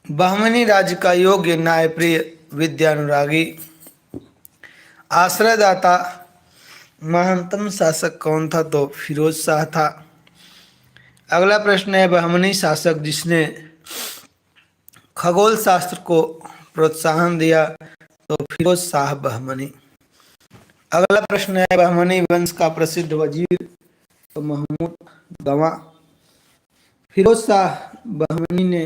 बहमनी राज्य का योग्य न्यायप्रिय विद्यानुरागी आश्रयदाता महानतम शासक कौन था? तो फिरोज शाह था। अगला प्रश्न है, बहमनी शासक जिसने खगोल शास्त्र को प्रोत्साहन दिया तो फिरोज शाह बहमनी। अगला प्रश्न है, बहमनी वंश का प्रसिद्ध वजीर तो महमूद गवा। फिरोज शाह बहमनी ने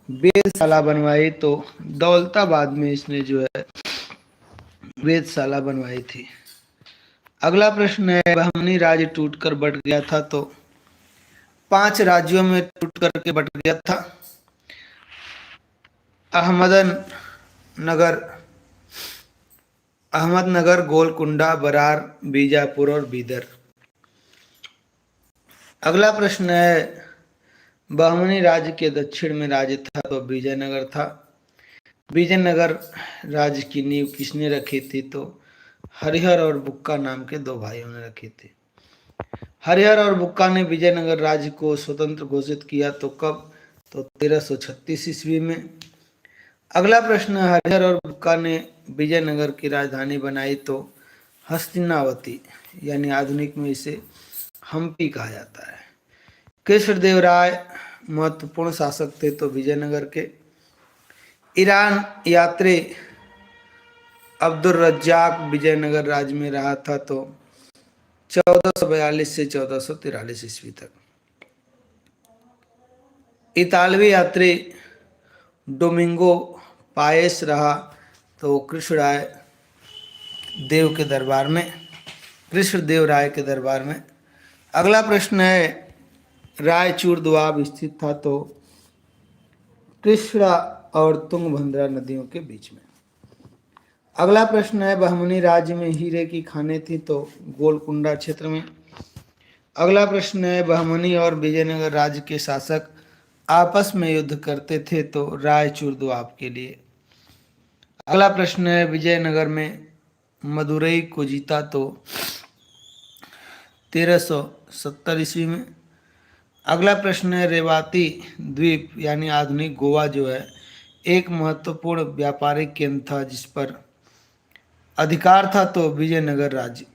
वेधशाला बनवाई तो दौलताबाद में इसने जो है वेधशाला बनवाई थी। अगला प्रश्न है, बहमनी राज्य टूटकर बट गया था तो 5 राज्यों में टूट करके बट गया था। अहमदनगर, गोलकुंडा, बरार, बीजापुर और बीदर। अगला प्रश्न है, बहमनी राज्य के दक्षिण में राज्य था तो विजयनगर था। विजयनगर राज्य की नींव किसने रखी थी? तो हरिहर और बुक्का नाम के 2 भाइयों ने रखी थी। हरिहर और बुक्का ने विजयनगर राज्य को स्वतंत्र घोषित किया तो कब? तो 1336 ईस्वी में। अगला प्रश्न, हरिहर और बुक्का ने विजयनगर की राजधानी बनाई तो हस्तिनावती, यानी आधुनिक में इसे हम्पी कहा जाता है। कृष्णदेवराय महत्वपूर्ण शासक थे तो विजयनगर के। ईरान यात्री अब्दुल रज्जाक विजयनगर राज्य में रहा था तो 1442 से 1443 ईस्वी तक। इतालवी यात्री डोमिंगो पायस रहा तो कृष्णदेव राय के दरबार में। अगला प्रश्न है, रायचूर दोआब स्थित था तो कृष्णा और तुंगभद्रा नदियों के बीच में। अगला प्रश्न है, बहमनी राज्य में हीरे की खानें थी तो गोलकुंडा क्षेत्र में। अगला प्रश्न है, बहमनी और विजयनगर राज्य के शासक आपस में युद्ध करते थे तो रायचूर दोआब के लिए। अगला प्रश्न है, विजयनगर में मदुरई को जीता तो 1370 ईस्वी में। अगला प्रश्न है, रेवाती द्वीप यानी आधुनिक गोवा जो है एक महत्वपूर्ण व्यापारिक केंद्र था जिस पर अधिकार था तो विजयनगर राज्य।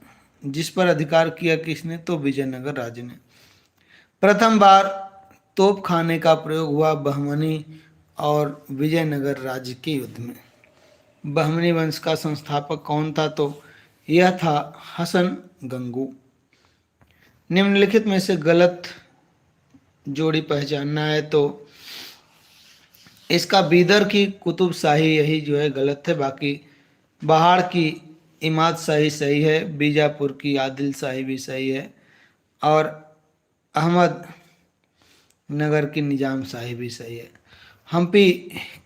जिस पर अधिकार किया किसने? तो विजयनगर राज्य ने। प्रथम बार तोप खाने का प्रयोग हुआ बहमनी और विजयनगर राज्य के युद्ध में। बहमनी वंश का संस्थापक कौन था? तो यह था हसन गंगू। निम्नलिखित में से गलत जोड़ी पहचानना है तो इसका बीदर की कुतुब शाही यही जो है गलत है, बाकी पहाड़ की इमाद शाही सही है, बीजापुर की आदिल शाही भी सही है और अहमद नगर की निजाम शाही भी सही है। हम्पी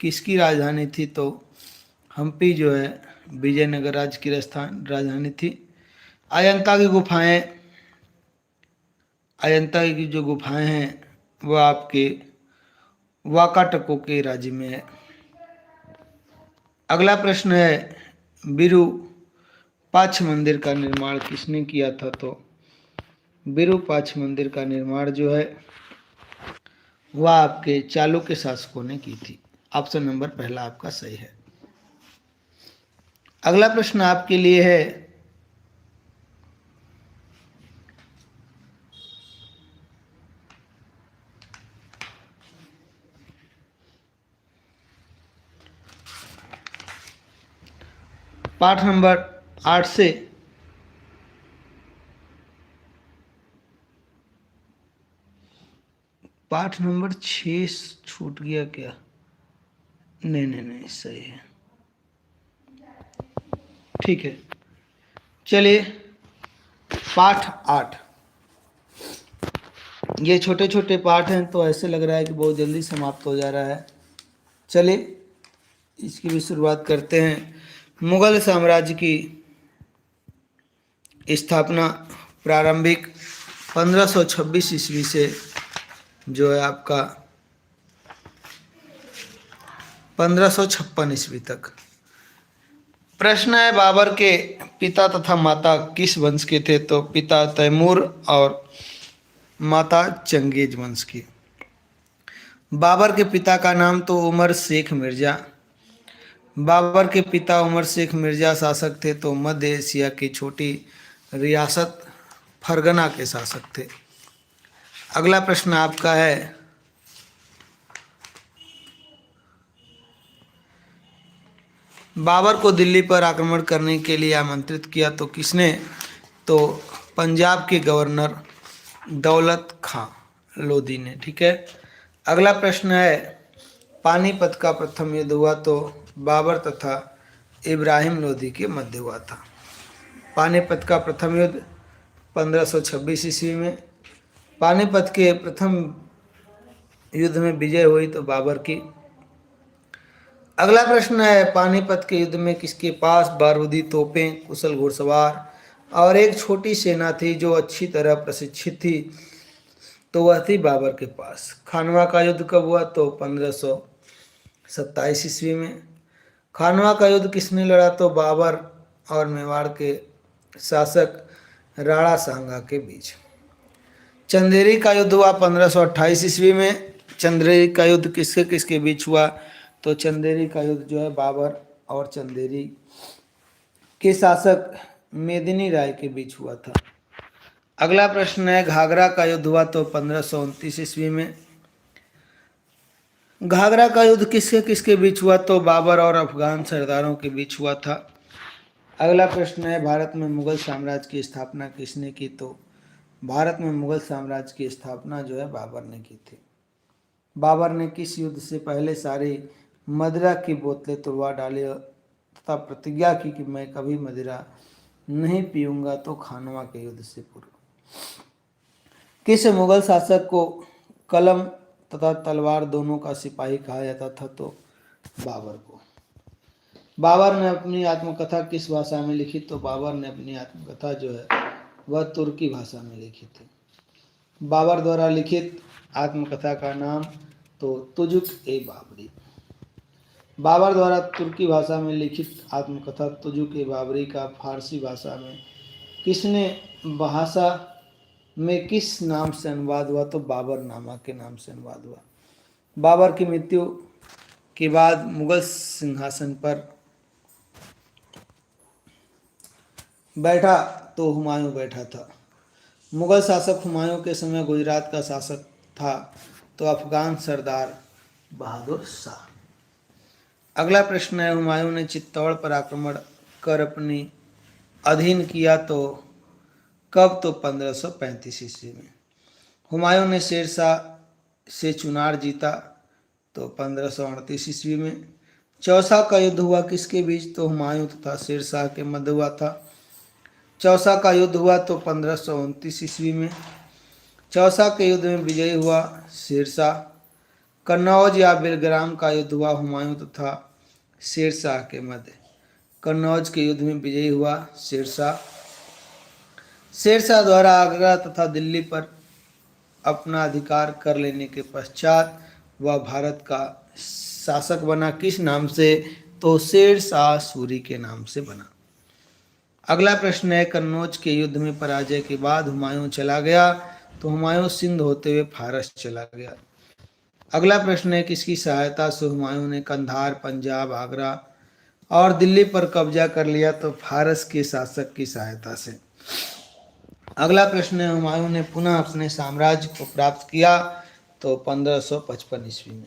किसकी राजधानी थी? तो हम्पी जो है विजयनगर राज्य की राजधानी थी। अजंता की गुफाएं, अजंता की जो गुफाएं हैं वह आपके वाकाटको के राज्य में है। अगला प्रश्न है विरूपाक्ष मंदिर का निर्माण किसने किया था? तो विरूपाक्ष मंदिर का निर्माण जो है वह आपके चालुक्य शासकों ने की थी। ऑप्शन नंबर पहला आपका सही है। अगला प्रश्न आपके लिए है पाठ नंबर 8 से पाठ नंबर 6 छूट गया क्या? नहीं नहीं नहीं, सही है, ठीक है। चलिए पाठ 8, ये छोटे छोटे पाठ हैं तो ऐसे लग रहा है कि बहुत जल्दी समाप्त हो जा रहा है। चलिए इसकी भी शुरुआत करते हैं। मुगल साम्राज्य की स्थापना प्रारंभिक 1526 ईस्वी से जो है आपका 1556 ईस्वी तक। प्रश्न है बाबर के पिता तथा माता किस वंश के थे? तो पिता तैमूर और माता चंगेज वंश की। बाबर के पिता का नाम तो उमर शेख मिर्जा। बाबर के पिता उमर शेख मिर्जा शासक थे तो मध्य एशिया की छोटी रियासत फरगना के शासक थे। अगला प्रश्न आपका है बाबर को दिल्ली पर आक्रमण करने के लिए आमंत्रित किया तो किसने? तो पंजाब के गवर्नर दौलत खां लोधी ने। ठीक है। अगला प्रश्न है पानीपत का प्रथम युद्ध हुआ तो बाबर तथा इब्राहिम लोधी के मध्य हुआ था। पानीपत का प्रथम युद्ध 1526 ईस्वी में। पानीपत के प्रथम युद्ध में विजय हुई तो बाबर की। अगला प्रश्न है पानीपत के युद्ध में किसके पास बारूदी तोपें, कुशल घुड़सवार और एक छोटी सेना थी जो अच्छी तरह प्रशिक्षित थी? तो वह थी बाबर के पास। खानवा का युद्ध कब हुआ? तो 1527 ईस्वी में। खानवा का युद्ध किसने लड़ा? तो बाबर और मेवाड़ के शासक राणा सांगा के बीच। चंदेरी का युद्ध हुआ 1528 ईस्वी में। चंदेरी का युद्ध किसके किसके बीच हुआ? तो चंदेरी का युद्ध जो है बाबर और चंदेरी के शासक मेदिनी राय के बीच हुआ था। अगला प्रश्न है घाघरा का युद्ध हुआ तो 1529 ईस्वी में। घाघरा का युद्ध किसके किसके बीच हुआ? तो बाबर और अफगान सरदारों के बीच हुआ था। अगला प्रश्न है भारत में मुगल साम्राज्य की स्थापना किसने की? तो भारत में मुगल साम्राज्य की स्थापना जो है बाबर ने की थी। बाबर ने किस युद्ध से पहले सारी मदिरा की बोतलें तुड़वा डाली तथा प्रतिज्ञा की कि मैं कभी मदिरा नहीं पीऊंगा? तो खानवा के युद्ध से पूर्व। किस मुगल शासक को कलम तथा तलवार दोनों का सिपाही कहा जाता था? तो बाबर को। बाबर ने अपनी आत्मकथा किस भाषा में लिखी? तो बाबर ने अपनी आत्मकथा जो है वह तुर्की भाषा में लिखी थी। बाबर द्वारा लिखित आत्मकथा का नाम तो तुजुक ए बाबरी। बाबर द्वारा तुर्की भाषा में लिखित आत्मकथा तुजुक ए बाबरी का फारसी भाषा में किसने भाषा में किस नाम से अनुवाद हुआ? तो बाबर नामा के नाम से अनुवाद हुआ। बाबर की मृत्यु के बाद मुगल सिंहासन पर बैठा तो हुमायूं बैठा था। मुगल शासक हुमायूं के समय गुजरात का शासक था तो अफगान सरदार बहादुर शाह। अगला प्रश्न है हुमायूं ने चित्तौड़ पर आक्रमण कर अपनी अधीन किया तो कब? तो 1535 ईस्वी में। हुमायूं ने शेरशाह से चुनार जीता तो 1538 ईस्वी में। चौसा का युद्ध हुआ किसके बीच? तो हुमायूं तथा शेरशाह के मध्य हुआ था। चौसा का युद्ध हुआ तो 1529 ईस्वी में। चौसा के युद्ध में विजयी हुआ शेरशाह। कन्नौज या बिलग्राम का युद्ध हुआ हुमायूं तथा शेरशाह के मध्य। कन्नौज के युद्ध में विजयी हुआ शेरशाह। शेरशाह द्वारा आगरा तथा दिल्ली पर अपना अधिकार कर लेने के पश्चात वह भारत का शासक बना। किस नाम से? तो शेरशाह सूरी के नाम से बना। अगला प्रश्न है, कन्नौज के युद्ध में पराजय के बाद हुमायूं चला गया, तो हुमायूं सिंध होते हुए फारस चला गया। अगला प्रश्न है, किसकी सहायता से हुमायूं ने कंधार, पंजाब, आगरा और दिल्ली पर कब्जा कर लिया? तो फारस के शासक की सहायता से। अगला प्रश्न है, हुमायूं ने पुनः अपने साम्राज्य को प्राप्त किया तो 1555 ईस्वी में।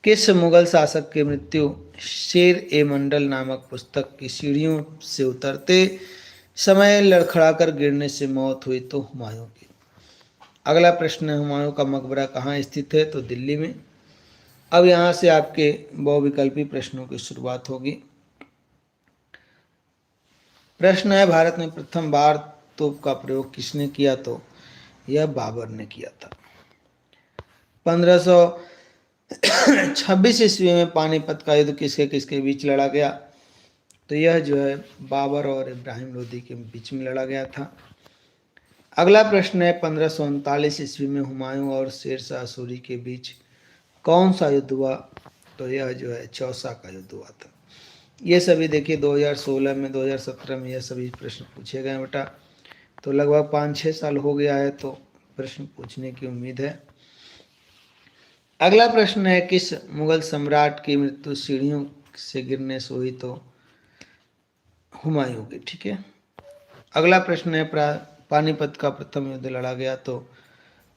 किस मुगल शासक की मृत्यु शेर ए मंडल नामक पुस्तक की सीढ़ियों से उतरते समय लड़खड़ाकर गिरने से मौत हुई? तो हुमायूं की। अगला प्रश्न है, हुमायूं का मकबरा कहाँ स्थित है? तो दिल्ली में। अब यहाँ से आपके बहुविकल्पी प्रश्नों की शुरुआत होगी। प्रश्न है, भारत में प्रथम बार तोप का प्रयोग किसने किया? तो यह बाबर ने किया था। 1526 ईस्वी में पानीपत का युद्ध किसके किसके बीच लड़ा गया? तो यह जो है बाबर और इब्राहिम लोदी के बीच में लड़ा गया था। अगला प्रश्न है, 1539 ईस्वी में हुमायूं और शेरशाह सूरी के बीच कौन सा युद्ध हुआ? तो यह जो है चौसा का युद्ध हुआ था। ये सभी देखिए 2016 में, 2017 में यह सभी प्रश्न पूछे गए बेटा। तो लगभग 5-6 साल हो गया है, तो प्रश्न पूछने की उम्मीद है। अगला प्रश्न है, किस मुगल सम्राट की मृत्यु सीढ़ियों से गिरने से हुई? तो हुमायूं की। ठीक है। अगला प्रश्न है, पानीपत का प्रथम युद्ध लड़ा गया? तो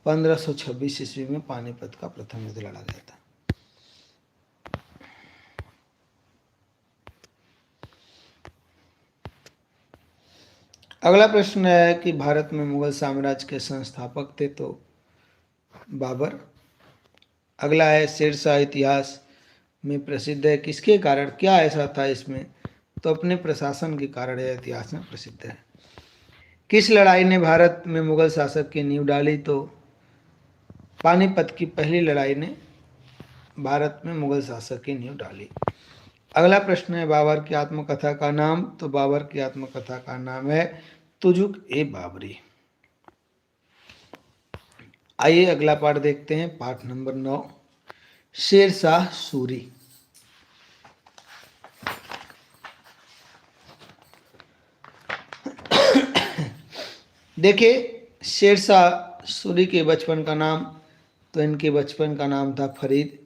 1526 ईस्वी में पानीपत का प्रथम युद्ध लड़ा गया था। अगला प्रश्न है कि भारत में मुगल साम्राज्य के संस्थापक थे? तो बाबर। अगला है, शेरशाह इतिहास में प्रसिद्ध है किसके कारण? क्या ऐसा था इसमें? तो अपने प्रशासन के कारण यह इतिहास में प्रसिद्ध है। किस लड़ाई ने भारत में मुगल शासक की नींव डाली? तो पानीपत की पहली लड़ाई ने भारत में मुगल शासक की नींव डाली। अगला प्रश्न है, बाबर की आत्मकथा का नाम? तो बाबर की आत्मकथा का नाम है तुजुक ए बाबरी। आइए अगला पाठ देखते हैं, पाठ नंबर 9, शेरशाह सूरी। देखिए, शेरशाह सूरी के बचपन का नाम, तो इनके बचपन का नाम था फरीद।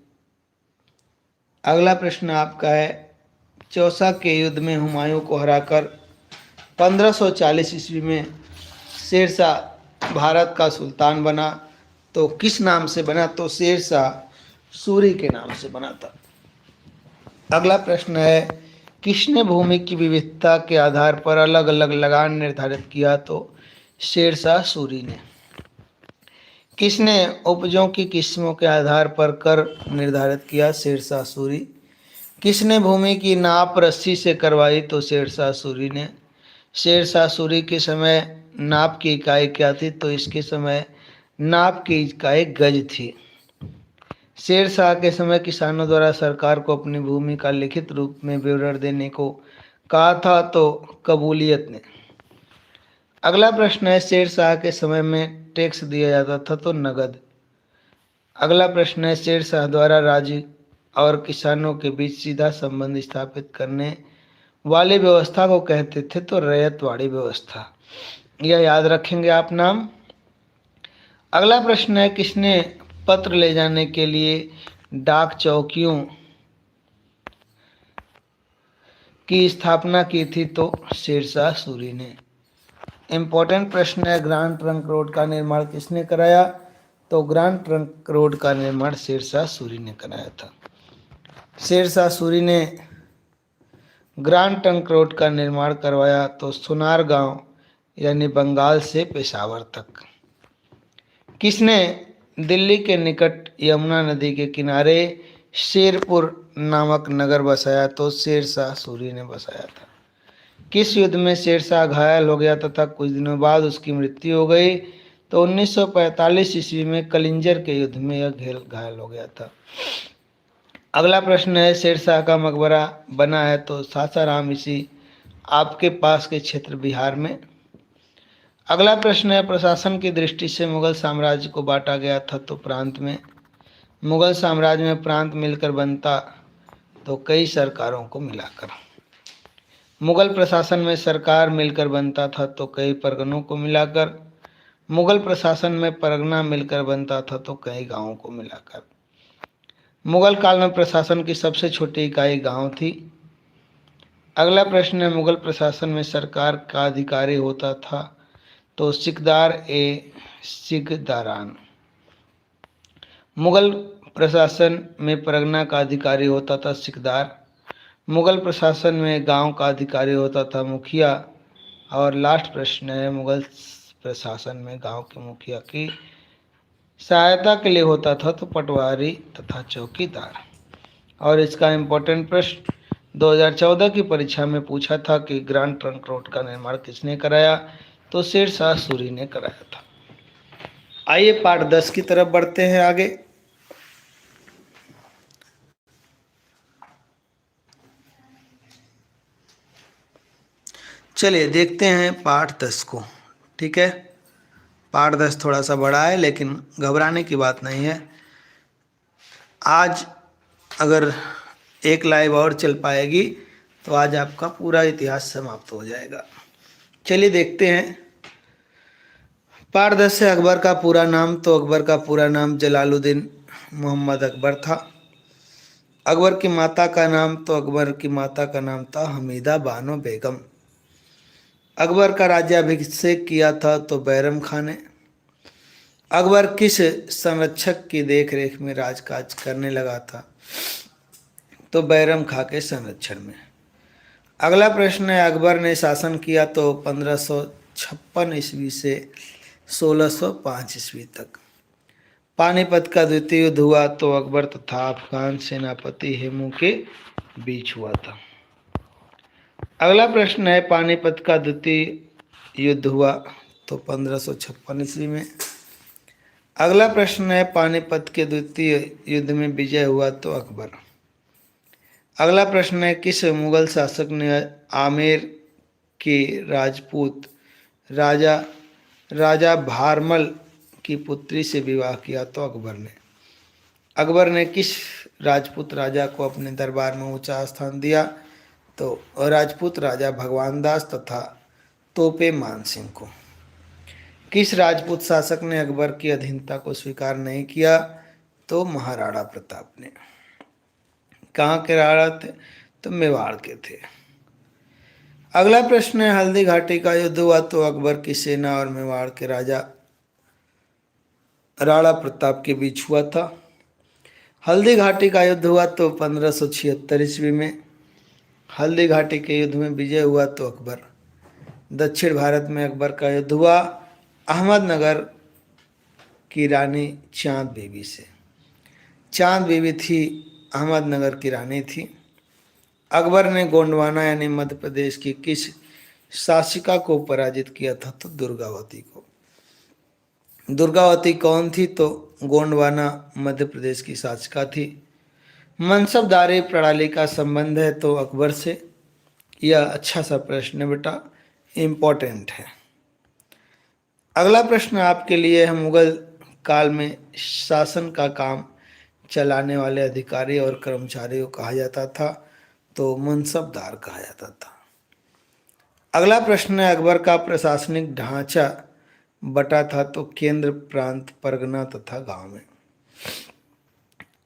अगला प्रश्न आपका है, चौसा के युद्ध में हुमायूं को हराकर 1540 ईस्वी में शेरशाह भारत का सुल्तान बना, तो किस नाम से बना? तो शेरशाह सूरी के नाम से बना था। अगला प्रश्न है, किसने भूमि की विविधता के आधार पर अलग अलग लगान निर्धारित किया? तो शेरशाह सूरी ने। किसने उपजों की किस्मों के आधार पर कर निर्धारित किया? शेरशाह सूरी। किसने भूमि की नाप रस्सी से करवाई? तो शेरशाह सूरी ने। शेरशाह सूरी के समय नाप की इकाई क्या थी? तो इसके समय नाप की इकाई गज थी। शेरशाह के समय किसानों द्वारा सरकार को अपनी भूमि का लिखित रूप में विवरण देने को कहा था? तो कबूलियत ने। अगला प्रश्न है, शेरशाह के समय में टैक्स दिया जाता था? तो नगद। अगला प्रश्न है, शेरशाह द्वारा राज्य और किसानों के बीच सीधा संबंध स्थापित करने वाली व्यवस्था को कहते थे? तो रैयतवाड़ी व्यवस्था। यह याद रखेंगे आप नाम। अगला प्रश्न है, किसने पत्र ले जाने के लिए डाक चौकियों की स्थापना की थी? तो शेरशाह सूरी ने। इम्पोर्टेंट प्रश्न है, ग्रांड ट्रंक रोड का निर्माण किसने कराया? तो ग्रांड ट्रंक रोड का निर्माण शेरशाह सूरी ने कराया था। शेरशाह सूरी ने ग्रांड ट्रंक रोड का निर्माण करवाया तो सुनार गांव यानी बंगाल से पेशावर तक। किसने दिल्ली के निकट यमुना नदी के किनारे शेरपुर नामक नगर बसाया? तो शेरशाह सूरी ने बसाया था। किस युद्ध में शेरशाह घायल हो गया तथा कुछ दिनों बाद उसकी मृत्यु हो गई? तो 1945 ईस्वी में कलिंजर के युद्ध में यह घायल हो गया था। अगला प्रश्न है, शेरशाह का मकबरा बना है तो सासाराम इसी आपके पास के क्षेत्र बिहार में। अगला प्रश्न है, प्रशासन की दृष्टि से मुगल साम्राज्य को बांटा गया था तो प्रांत में। मुगल साम्राज्य में प्रांत मिलकर बनता तो कई सरकारों को मिलाकर। मुगल प्रशासन में सरकार मिलकर बनता था तो कई परगनों को मिलाकर। मुगल प्रशासन में परगना मिलकर बनता था तो कई गांवों को मिलाकर। मुगल काल में प्रशासन की सबसे छोटी इकाई गांव थी। अगला प्रश्न है, मुगल प्रशासन में सरकार का अधिकारी होता था तो सिकदार ए सिकदारान। मुगल प्रशासन में परगना का अधिकारी होता था सिकदार। मुगल प्रशासन में गांव का अधिकारी होता था मुखिया। और लास्ट प्रश्न है, मुगल प्रशासन में गांव के मुखिया की सहायता के लिए होता था तो पटवारी तथा चौकीदार। और इसका इम्पोर्टेंट प्रश्न 2014 की परीक्षा में पूछा था कि ग्रैंड ट्रंक रोड का निर्माण किसने कराया, तो शेरशाह सूरी ने कराया था। आइए पार्ट 10 की तरफ बढ़ते हैं आगे। चलिए देखते हैं पार्ट 10 को। ठीक है, पार्ट 10 थोड़ा सा बड़ा है लेकिन घबराने की बात नहीं है। आज अगर एक लाइव और चल पाएगी तो आज आपका पूरा इतिहास समाप्त हो जाएगा। चलिए देखते हैं पार्ट 10 से। अकबर का पूरा नाम, तो अकबर का पूरा नाम जलालुद्दीन मोहम्मद अकबर था। अकबर की माता का नाम, तो अकबर की माता का नाम था हमीदा बानो बेगम। अकबर का राज्याभिषेक किया था तो बैरम खान ने। अकबर किस संरक्षक की देखरेख में राजकाज करने लगा था, तो बैरम खां के संरक्षण में। अगला प्रश्न है, अकबर ने शासन किया तो 1556 ईस्वी से 1605 ईस्वी तक। पानीपत का द्वितीय युद्ध हुआ तो अकबर तथा अफगान सेनापति हेमू के बीच हुआ था। अगला प्रश्न है, पानीपत का द्वितीय युद्ध हुआ तो 1556 ईस्वी में। अगला प्रश्न है, पानीपत के द्वितीय युद्ध में विजय हुआ तो अकबर। अगला प्रश्न है, किस मुगल शासक ने आमेर के राजपूत राजा राजा भारमल की पुत्री से विवाह किया, तो अकबर ने। अकबर ने किस राजपूत राजा को अपने दरबार में ऊंचा स्थान दिया, तो राजपूत राजा भगवान दास तथा तोपे मान सिंह को। किस राजपूत शासक ने अकबर की अधीनता को स्वीकार नहीं किया, तो महाराणा प्रताप ने। कहाँ के राणा थे, तो मेवाड़ के थे। अगला प्रश्न है, हल्दी घाटी का युद्ध हुआ तो अकबर की सेना और मेवाड़ के राजा राणा प्रताप के बीच हुआ था। हल्दी घाटी का युद्ध हुआ तो 1576 ईस्वी में। हल्दी घाटी के युद्ध में विजय हुआ तो अकबर। दक्षिण भारत में अकबर का युद्ध हुआ अहमदनगर की रानी चांद बीबी से। चांद बीबी थी अहमदनगर की रानी थी। अकबर ने गोंडवाना यानी मध्य प्रदेश की किस शासिका को पराजित किया था, तो दुर्गावती को। दुर्गावती कौन थी, तो गोंडवाना मध्य प्रदेश की शासिका थी। मनसबदारी प्रणाली का संबंध है तो अकबर से। यह अच्छा सा प्रश्न है बेटा, इम्पोर्टेंट है। अगला प्रश्न आपके लिए है, मुगल काल में शासन का काम चलाने वाले अधिकारी और कर्मचारी को कहा जाता था, तो मनसबदार कहा जाता था। अगला प्रश्न है, अकबर का प्रशासनिक ढांचा बटा था तो केंद्र, प्रांत, परगना तथा गांव में।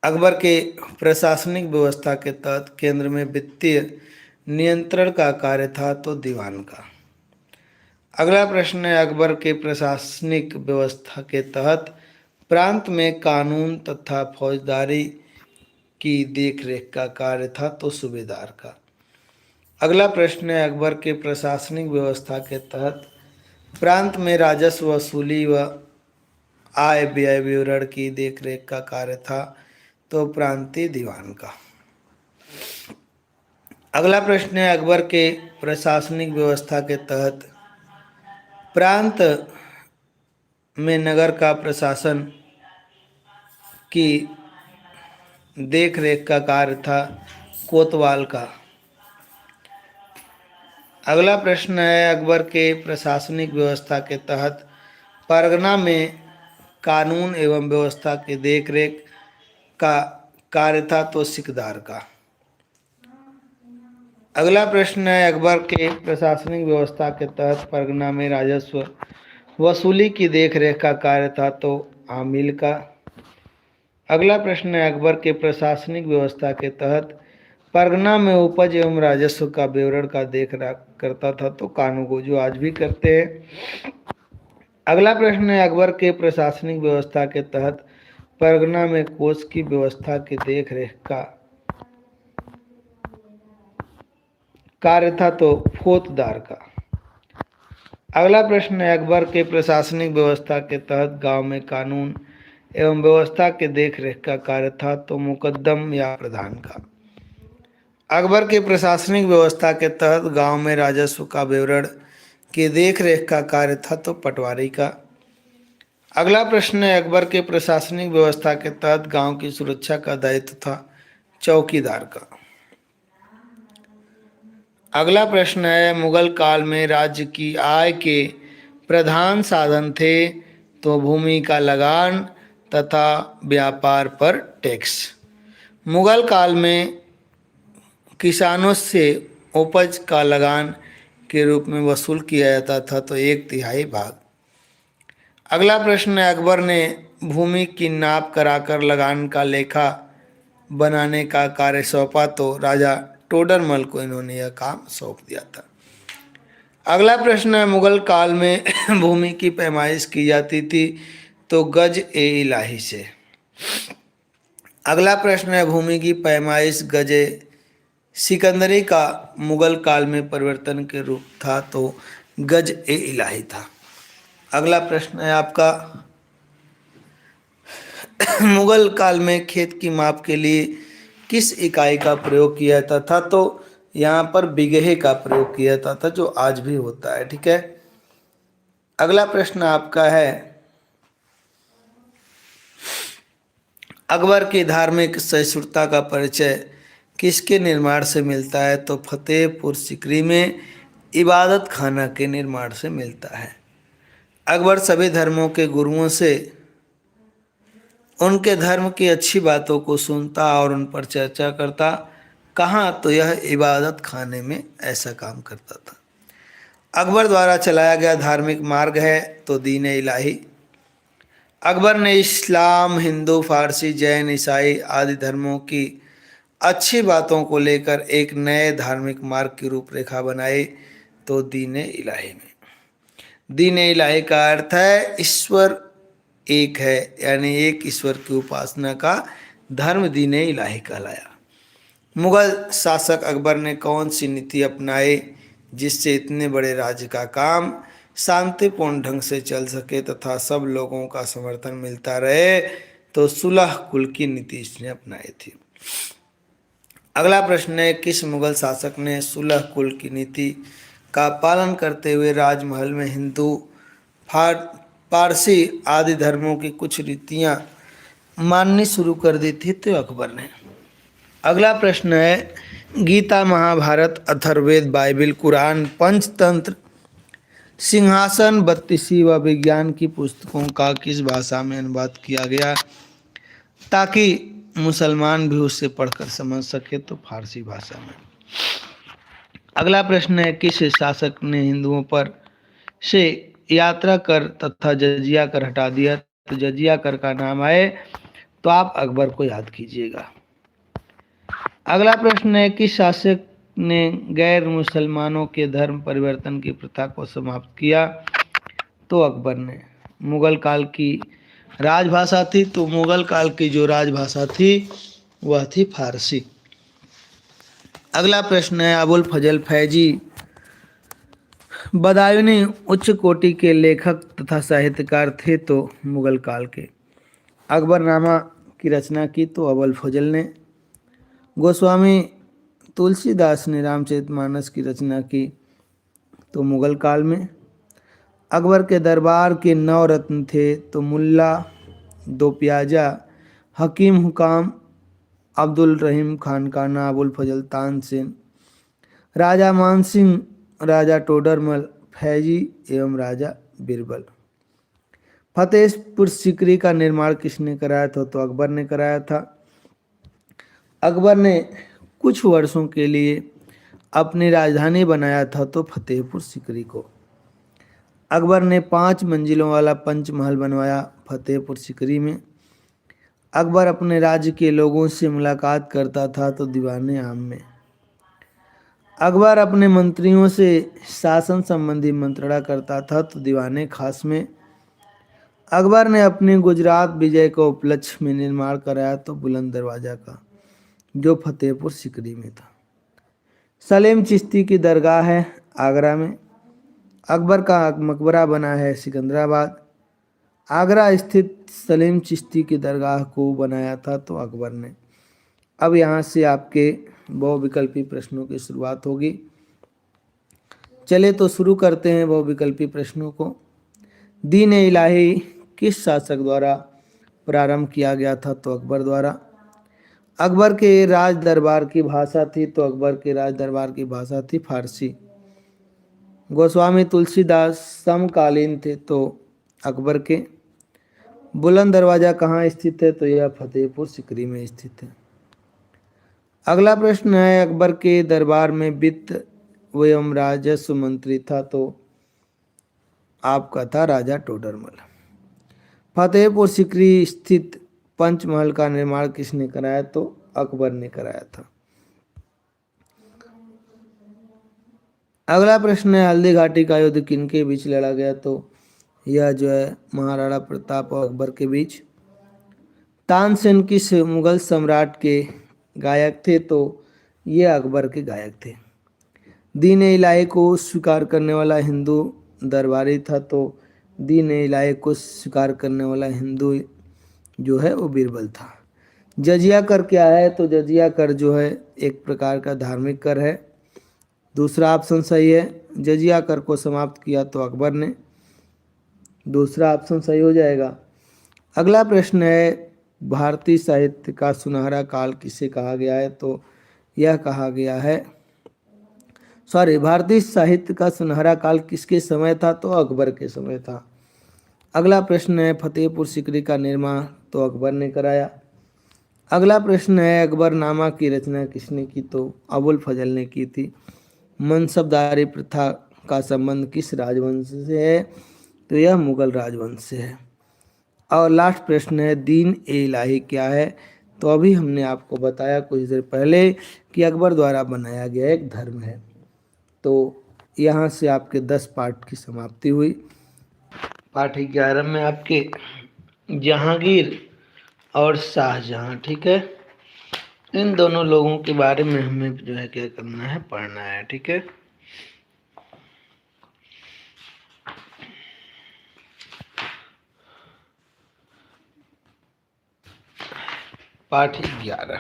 अकबर के प्रशासनिक व्यवस्था के तहत केंद्र में वित्तीय नियंत्रण का कार्य था तो दीवान का। अगला प्रश्न है, अकबर के प्रशासनिक व्यवस्था के तहत प्रांत में कानून तथा फौजदारी की देखरेख का कार्य था तो सूबेदार का। अगला प्रश्न है, अकबर के प्रशासनिक व्यवस्था के तहत प्रांत में राजस्व वसूली व आय व्यय विवरण की देखरेख का कार्य था तो प्रांतीय दीवान का। अगला प्रश्न है, अकबर के प्रशासनिक व्यवस्था के तहत प्रांत में नगर का प्रशासन की देख रेख का कार्य था कोतवाल का। अगला प्रश्न है, अकबर के प्रशासनिक व्यवस्था के तहत परगना में कानून एवं व्यवस्था की देखरेख का कार्य था तो सिकदार का। अगला प्रश्न है, अकबर के प्रशासनिक व्यवस्था के तहत परगना में राजस्व वसूली की देखरेख का कार्य था तो आमिल का। अगला प्रश्न है, अकबर के प्रशासनिक व्यवस्था के तहत परगना में उपज एवं राजस्व का विवरण का देख रेख करता था तो कानूगो, जो आज भी करते हैं। अगला प्रश्न है, अकबर के प्रशासनिक व्यवस्था के तहत परगना में कोष की व्यवस्था की देख रेख का कार्य था तो फौजदार का। अगला प्रश्न है, अकबर के प्रशासनिक व्यवस्था के तहत गांव में कानून एवं व्यवस्था के देख रेख का कार्य था तो मुकद्दम या प्रधान का। अकबर के प्रशासनिक व्यवस्था के तहत गांव में राजस्व का विवरण की देख रेख का कार्य था तो पटवारी का। अगला प्रश्न है, अकबर के प्रशासनिक व्यवस्था के तहत गांव की सुरक्षा का दायित्व था चौकीदार का। अगला प्रश्न है, मुगल काल में राज्य की आय के प्रधान साधन थे तो भूमि का लगान तथा व्यापार पर टैक्स। मुगल काल में किसानों से उपज का लगान के रूप में वसूल किया जाता था तो 1/3 भाग। अगला प्रश्न है, अकबर ने भूमि की नाप कराकर लगान का लेखा बनाने का कार्य सौंपा तो राजा टोडरमल को इन्होंने यह काम सौंप दिया था। अगला प्रश्न है, मुगल काल में भूमि की पैमाइश की जाती थी तो गज ए इलाही से। अगला प्रश्न है, भूमि की पैमाइश गजे सिकंदरी का मुगल काल में परिवर्तन के रूप था तो गज ए इलाही था। अगला प्रश्न है आपका, मुगल काल में खेत की माप के लिए किस इकाई का प्रयोग किया जाता था तो यहाँ पर बिगहे का प्रयोग किया जाता था, जो आज भी होता है। ठीक है। अगला प्रश्न आपका है, अकबर की धार्मिक सहिष्णुता का परिचय किसके निर्माण से मिलता है तो फतेहपुर सीकरी में इबादत खाना के निर्माण से मिलता है। अकबर सभी धर्मों के गुरुओं से उनके धर्म की अच्छी बातों को सुनता और उन पर चर्चा करता। कहाँ तो यह इबादत खाने में ऐसा काम करता था। अकबर द्वारा चलाया गया धार्मिक मार्ग है तो दीन इलाही। अकबर ने इस्लाम, हिंदू, फारसी, जैन, ईसाई आदि धर्मों की अच्छी बातों को लेकर एक नए धार्मिक मार्ग की रूपरेखा बनाई तो दीन इलाही में। दीन इलाही का अर्थ है ईश्वर एक है, यानी एक ईश्वर की उपासना का धर्म दीन इलाही कहलाया। मुगल शासक अकबर ने कौन सी नीति अपनाई जिससे इतने बड़े राज्य का काम शांतिपूर्ण ढंग से चल सके तथा सब लोगों का समर्थन मिलता रहे तो सुलह कुल की नीति इसने अपनाई थी। अगला प्रश्न है, किस मुगल शासक ने सुलह कुल की नीति का पालन करते हुए राजमहल में हिंदू, पारसी आदि धर्मों की कुछ रीतियां माननी शुरू कर दी थी तो अकबर ने। अगला प्रश्न है, गीता, महाभारत, अथर्ववेद, बाइबिल, कुरान, पंचतंत्र, सिंहासन, बत्तीसी व विज्ञान की पुस्तकों का किस भाषा में अनुवाद किया गया ताकि मुसलमान भी उससे पढ़कर समझ सके तो फारसी भाषा में। अगला प्रश्न है, किस शासक ने हिंदुओं पर से यात्रा कर तथा जजिया कर हटा दिया तो जजिया कर का नाम आए तो आप अकबर को याद कीजिएगा। अगला प्रश्न है, किस शासक ने गैर मुसलमानों के धर्म परिवर्तन की प्रथा को समाप्त किया तो अकबर ने। मुगल काल की राजभाषा थी तो मुगल काल की जो राजभाषा थी वह थी फारसी। अगला प्रश्न है, अबुल फजल फैजी बदायूनी उच्च कोटि के लेखक तथा साहित्यकार थे तो मुगल काल के। अकबरनामा की रचना की तो अबुल फजल ने। गोस्वामी तुलसीदास ने रामचरितमानस की रचना की तो मुगल काल में। अकबर के दरबार के 9 रत्न थे तो मुल्ला, 2 प्याजा, हकीम हुकाम, अब्दुल रहीम खान काना, अबुल फजल तानसेन, राजा मानसिंह, राजा टोडरमल, फैजी एवं राजा बीरबल। फतेहपुर सीकरी का निर्माण किसने कराया था? तो अकबर ने कराया था। अकबर ने कुछ वर्षों के लिए अपनी राजधानी बनाया था तो फतेहपुर सीकरी को। अकबर ने 5 मंजिलों वाला पंचमहल बनवाया फतेहपुर सीकरी में। अकबर अपने राज्य के लोगों से मुलाकात करता था तो दीवाने आम में। अकबर अपने मंत्रियों से शासन संबंधी मंत्रणा करता था तो दीवाने खास में। अकबर ने अपने गुजरात विजय को उपलक्ष्य में निर्माण कराया तो बुलंद दरवाजा का, जो फतेहपुर सीकरी में था। सलीम चिश्ती की दरगाह है आगरा में। अकबर का मकबरा बना है सिकंदराबाद। आगरा स्थित सलीम चिश्ती की दरगाह को बनाया था तो अकबर ने। अब यहाँ से आपके बहुविकल्पी प्रश्नों की शुरुआत होगी। चले तो शुरू करते हैं बहुविकल्पी प्रश्नों को। दीन ए इलाही किस शासक द्वारा प्रारंभ किया गया था? तो अकबर द्वारा। अकबर के राज दरबार की भाषा थी तो अकबर के राज दरबार की भाषा थी फारसी। गोस्वामी तुलसीदास समकालीन थे तो अकबर के। बुलंद दरवाजा कहाँ स्थित है? तो यह फतेहपुर सीकरी में स्थित है। अगला प्रश्न है, अकबर के दरबार में वित्त एवं राजस्व मंत्री था तो आपका था राजा टोडरमल। फतेहपुर सीकरी स्थित पंचमहल का निर्माण किसने कराया? तो अकबर ने कराया था। अगला प्रश्न है, हल्दी घाटी का युद्ध किनके बीच लड़ा गया? तो यह जो है महाराणा प्रताप और अकबर के बीच। तानसेन किस मुगल सम्राट के गायक थे? तो ये अकबर के गायक थे। दीन ए इलाही को स्वीकार करने वाला हिंदू दरबारी था तो दीन ए इलाही को स्वीकार करने वाला हिंदू जो है वो बीरबल था। जजिया कर क्या है? तो जजिया कर जो है एक प्रकार का धार्मिक कर है। दूसरा ऑप्शन सही है। जजिया कर को समाप्त किया तो अकबर ने। दूसरा ऑप्शन सही हो जाएगा। अगला प्रश्न है, भारतीय साहित्य का सुनहरा काल किसे कहा गया है? तो यह कहा गया है, भारतीय साहित्य का सुनहरा काल किसके समय था? तो अकबर के समय था। अगला प्रश्न है, फतेहपुर सीकरी का निर्माण तो अकबर ने कराया। अगला प्रश्न है, अकबरनामा की रचना किसने की? तो अबुल फजल ने की थी। मनसबदारी प्रथा का संबंध किस राजवंश से है? तो यह मुगल राजवंश से है। और लास्ट प्रश्न है, दीन ए इलाही क्या है? तो अभी हमने आपको बताया कुछ देर पहले कि अकबर द्वारा बनाया गया एक धर्म है। तो यहाँ से आपके 10 पाठ की समाप्ति हुई। पाठ 11 में आपके जहांगीर और शाहजहां, ठीक है, इन दोनों लोगों के बारे में हमें जो है क्या करना है, पढ़ना है, ठीक है। पाठ 11।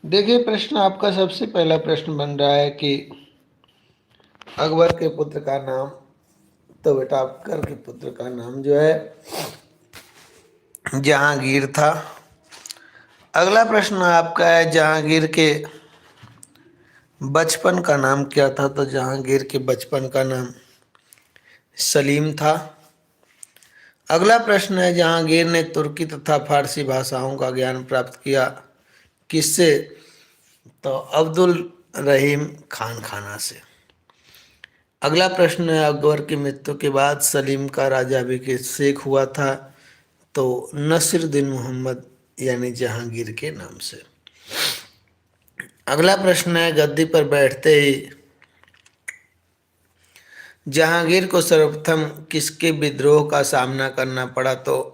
देखिए प्रश्न आपका सबसे पहला प्रश्न बन रहा है कि अकबर के पुत्र का नाम। तो बेटा अकबर के पुत्र का नाम जो है जहांगीर था। अगला प्रश्न आपका है, जहांगीर के बचपन का नाम क्या था? तो जहांगीर के बचपन का नाम सलीम था। अगला प्रश्न है, जहांगीर ने तुर्की तथा फारसी भाषाओं का ज्ञान प्राप्त किया किससे? तो अब्दुल रहीम खान खाना से। अगला प्रश्न है, अकबर की मृत्यु के बाद सलीम का राज्याभिषेक हुआ था? तो नसीरुद्दीन मोहम्मद यानी जहांगीर के नाम से। अगला प्रश्न है, गद्दी पर बैठते ही जहांगीर को सर्वप्रथम किसके विद्रोह का सामना करना पड़ा? तो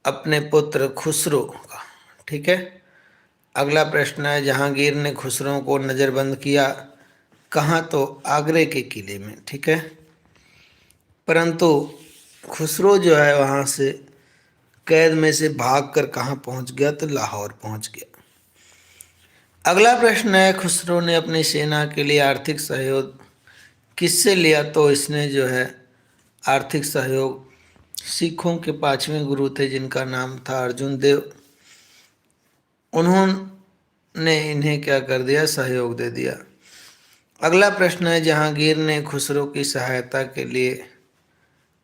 अपने पुत्र खुसरो का, ठीक है। अगला प्रश्न है, जहांगीर ने खुसरो को नज़रबंद किया कहाँ? तो आगरे के किले में, ठीक है। परंतु खुसरो जो है वहाँ से कैद में से भागकर कहाँ पहुँच गया? तो लाहौर पहुँच गया। अगला प्रश्न है, खुसरो ने अपनी सेना के लिए आर्थिक सहयोग किससे लिया? तो इसने जो है आर्थिक सहयोग। सिखों के 5वें गुरु थे जिनका नाम था अर्जुन देव। उन्होंने इन्हें क्या कर दिया, सहयोग दे दिया। अगला प्रश्न है, जहांगीर ने खुसरो की सहायता के लिए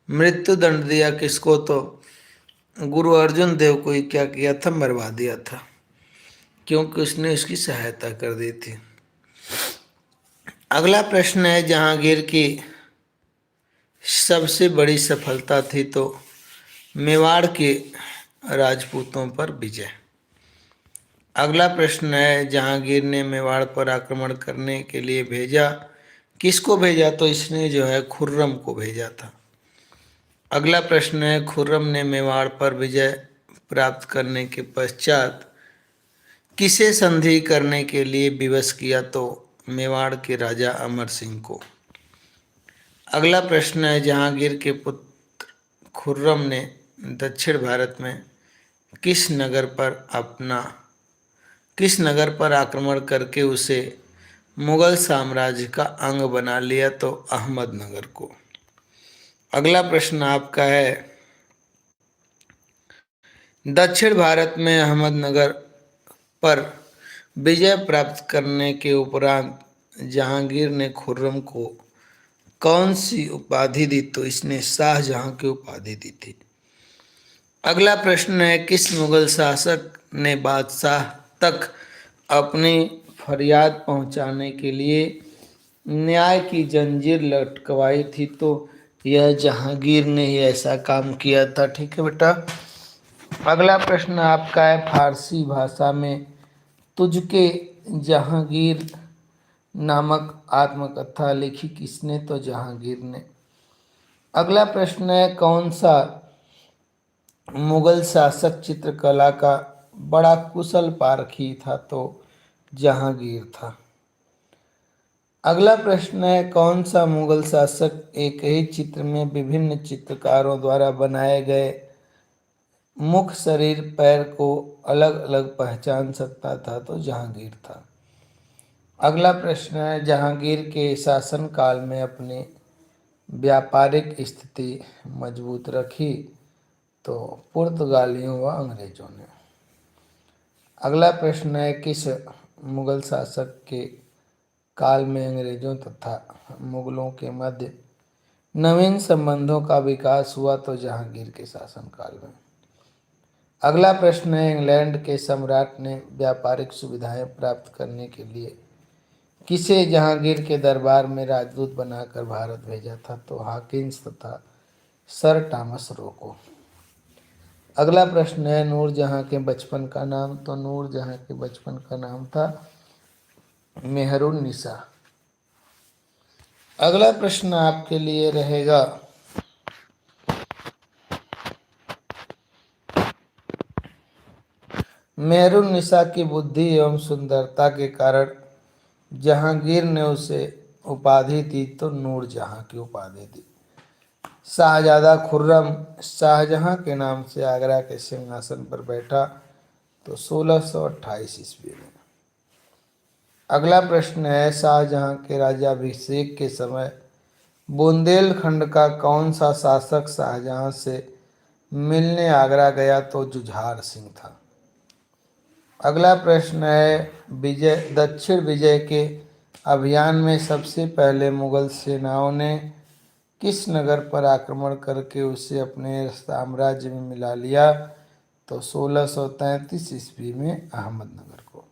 मृत्यु दंड दिया किसको? तो गुरु अर्जुन देव को ही क्या किया था, मरवा दिया था, क्योंकि उसने उसकी सहायता कर दी थी। अगला प्रश्न है, जहांगीर की सबसे बड़ी सफलता थी तो मेवाड़ के राजपूतों पर विजय। अगला प्रश्न है, जहांगीर ने मेवाड़ पर आक्रमण करने के लिए भेजा, किसको भेजा? तो इसने जो है खुर्रम को भेजा था। अगला प्रश्न है, खुर्रम ने मेवाड़ पर विजय प्राप्त करने के पश्चात किसे संधि करने के लिए विवश किया? तो मेवाड़ के राजा अमर सिंह को। अगला प्रश्न है, जहांगीर के पुत्र खुर्रम ने दक्षिण भारत में किस नगर पर आक्रमण करके उसे मुगल साम्राज्य का अंग बना लिया? तो अहमदनगर को। अगला प्रश्न आपका है, दक्षिण भारत में अहमदनगर पर विजय प्राप्त करने के उपरांत जहांगीर ने खुर्रम को कौन सी उपाधि दी? तो इसने शाहजहां की उपाधि दी थी। अगला प्रश्न है, किस मुगल शासक ने बादशाह तक अपनी फरियाद पहुंचाने के लिए न्याय की जंजीर लटकवाई थी? तो यह जहांगीर ने ही ऐसा काम किया था। ठीक है बेटा। अगला प्रश्न आपका है, फारसी भाषा में तुझके जहांगीर नामक आत्मकथा लिखी किसने? तो जहांगीर ने। अगला प्रश्न है, कौन सा मुगल शासक चित्रकला का बड़ा कुशल पारखी था? तो जहांगीर था। अगला प्रश्न है, कौन सा मुगल शासक एक ही चित्र में विभिन्न चित्रकारों द्वारा बनाए गए मुख, शरीर, पैर को अलग अलग पहचान सकता था? तो जहांगीर था। अगला प्रश्न है, जहांगीर के शासनकाल में अपनी व्यापारिक स्थिति मजबूत रखी? तो पुर्तगालियों व अंग्रेजों ने। अगला प्रश्न है, किस मुगल शासक के काल में अंग्रेजों तथा मुगलों के मध्य नवीन संबंधों का विकास हुआ? तो जहांगीर के शासनकाल में। अगला प्रश्न है, इंग्लैंड के सम्राट ने व्यापारिक सुविधाएं प्राप्त करने के लिए किसे जहांगीर के दरबार में राजदूत बनाकर भारत भेजा था? तो हॉकिंस तथा सर टॉमस रो को। अगला प्रश्न है, नूरजहां के बचपन का नाम? तो नूरजहां के बचपन का नाम था मेहरुन्निसा। अगला प्रश्न आपके लिए रहेगा, मेहरुन्निसा की बुद्धि एवं सुंदरता के कारण जहांगीर ने उसे उपाधि दी? तो नूरजहां की उपाधि दी। शाहजादा खुर्रम शाहजहां के नाम से आगरा के सिंहासन पर बैठा? तो 1628 ईस्वी में। अगला प्रश्न है, शाहजहां के राज्याभिषेक के समय बुंदेलखंड का कौन सा शासक शाहजहां से मिलने आगरा गया? तो जुझार सिंह था। अगला प्रश्न है, दक्षिण विजय के अभियान में सबसे पहले मुगल सेनाओं ने किस नगर पर आक्रमण करके उसे अपने साम्राज्य में मिला लिया? तो 1633 ईस्वी में अहमदनगर को।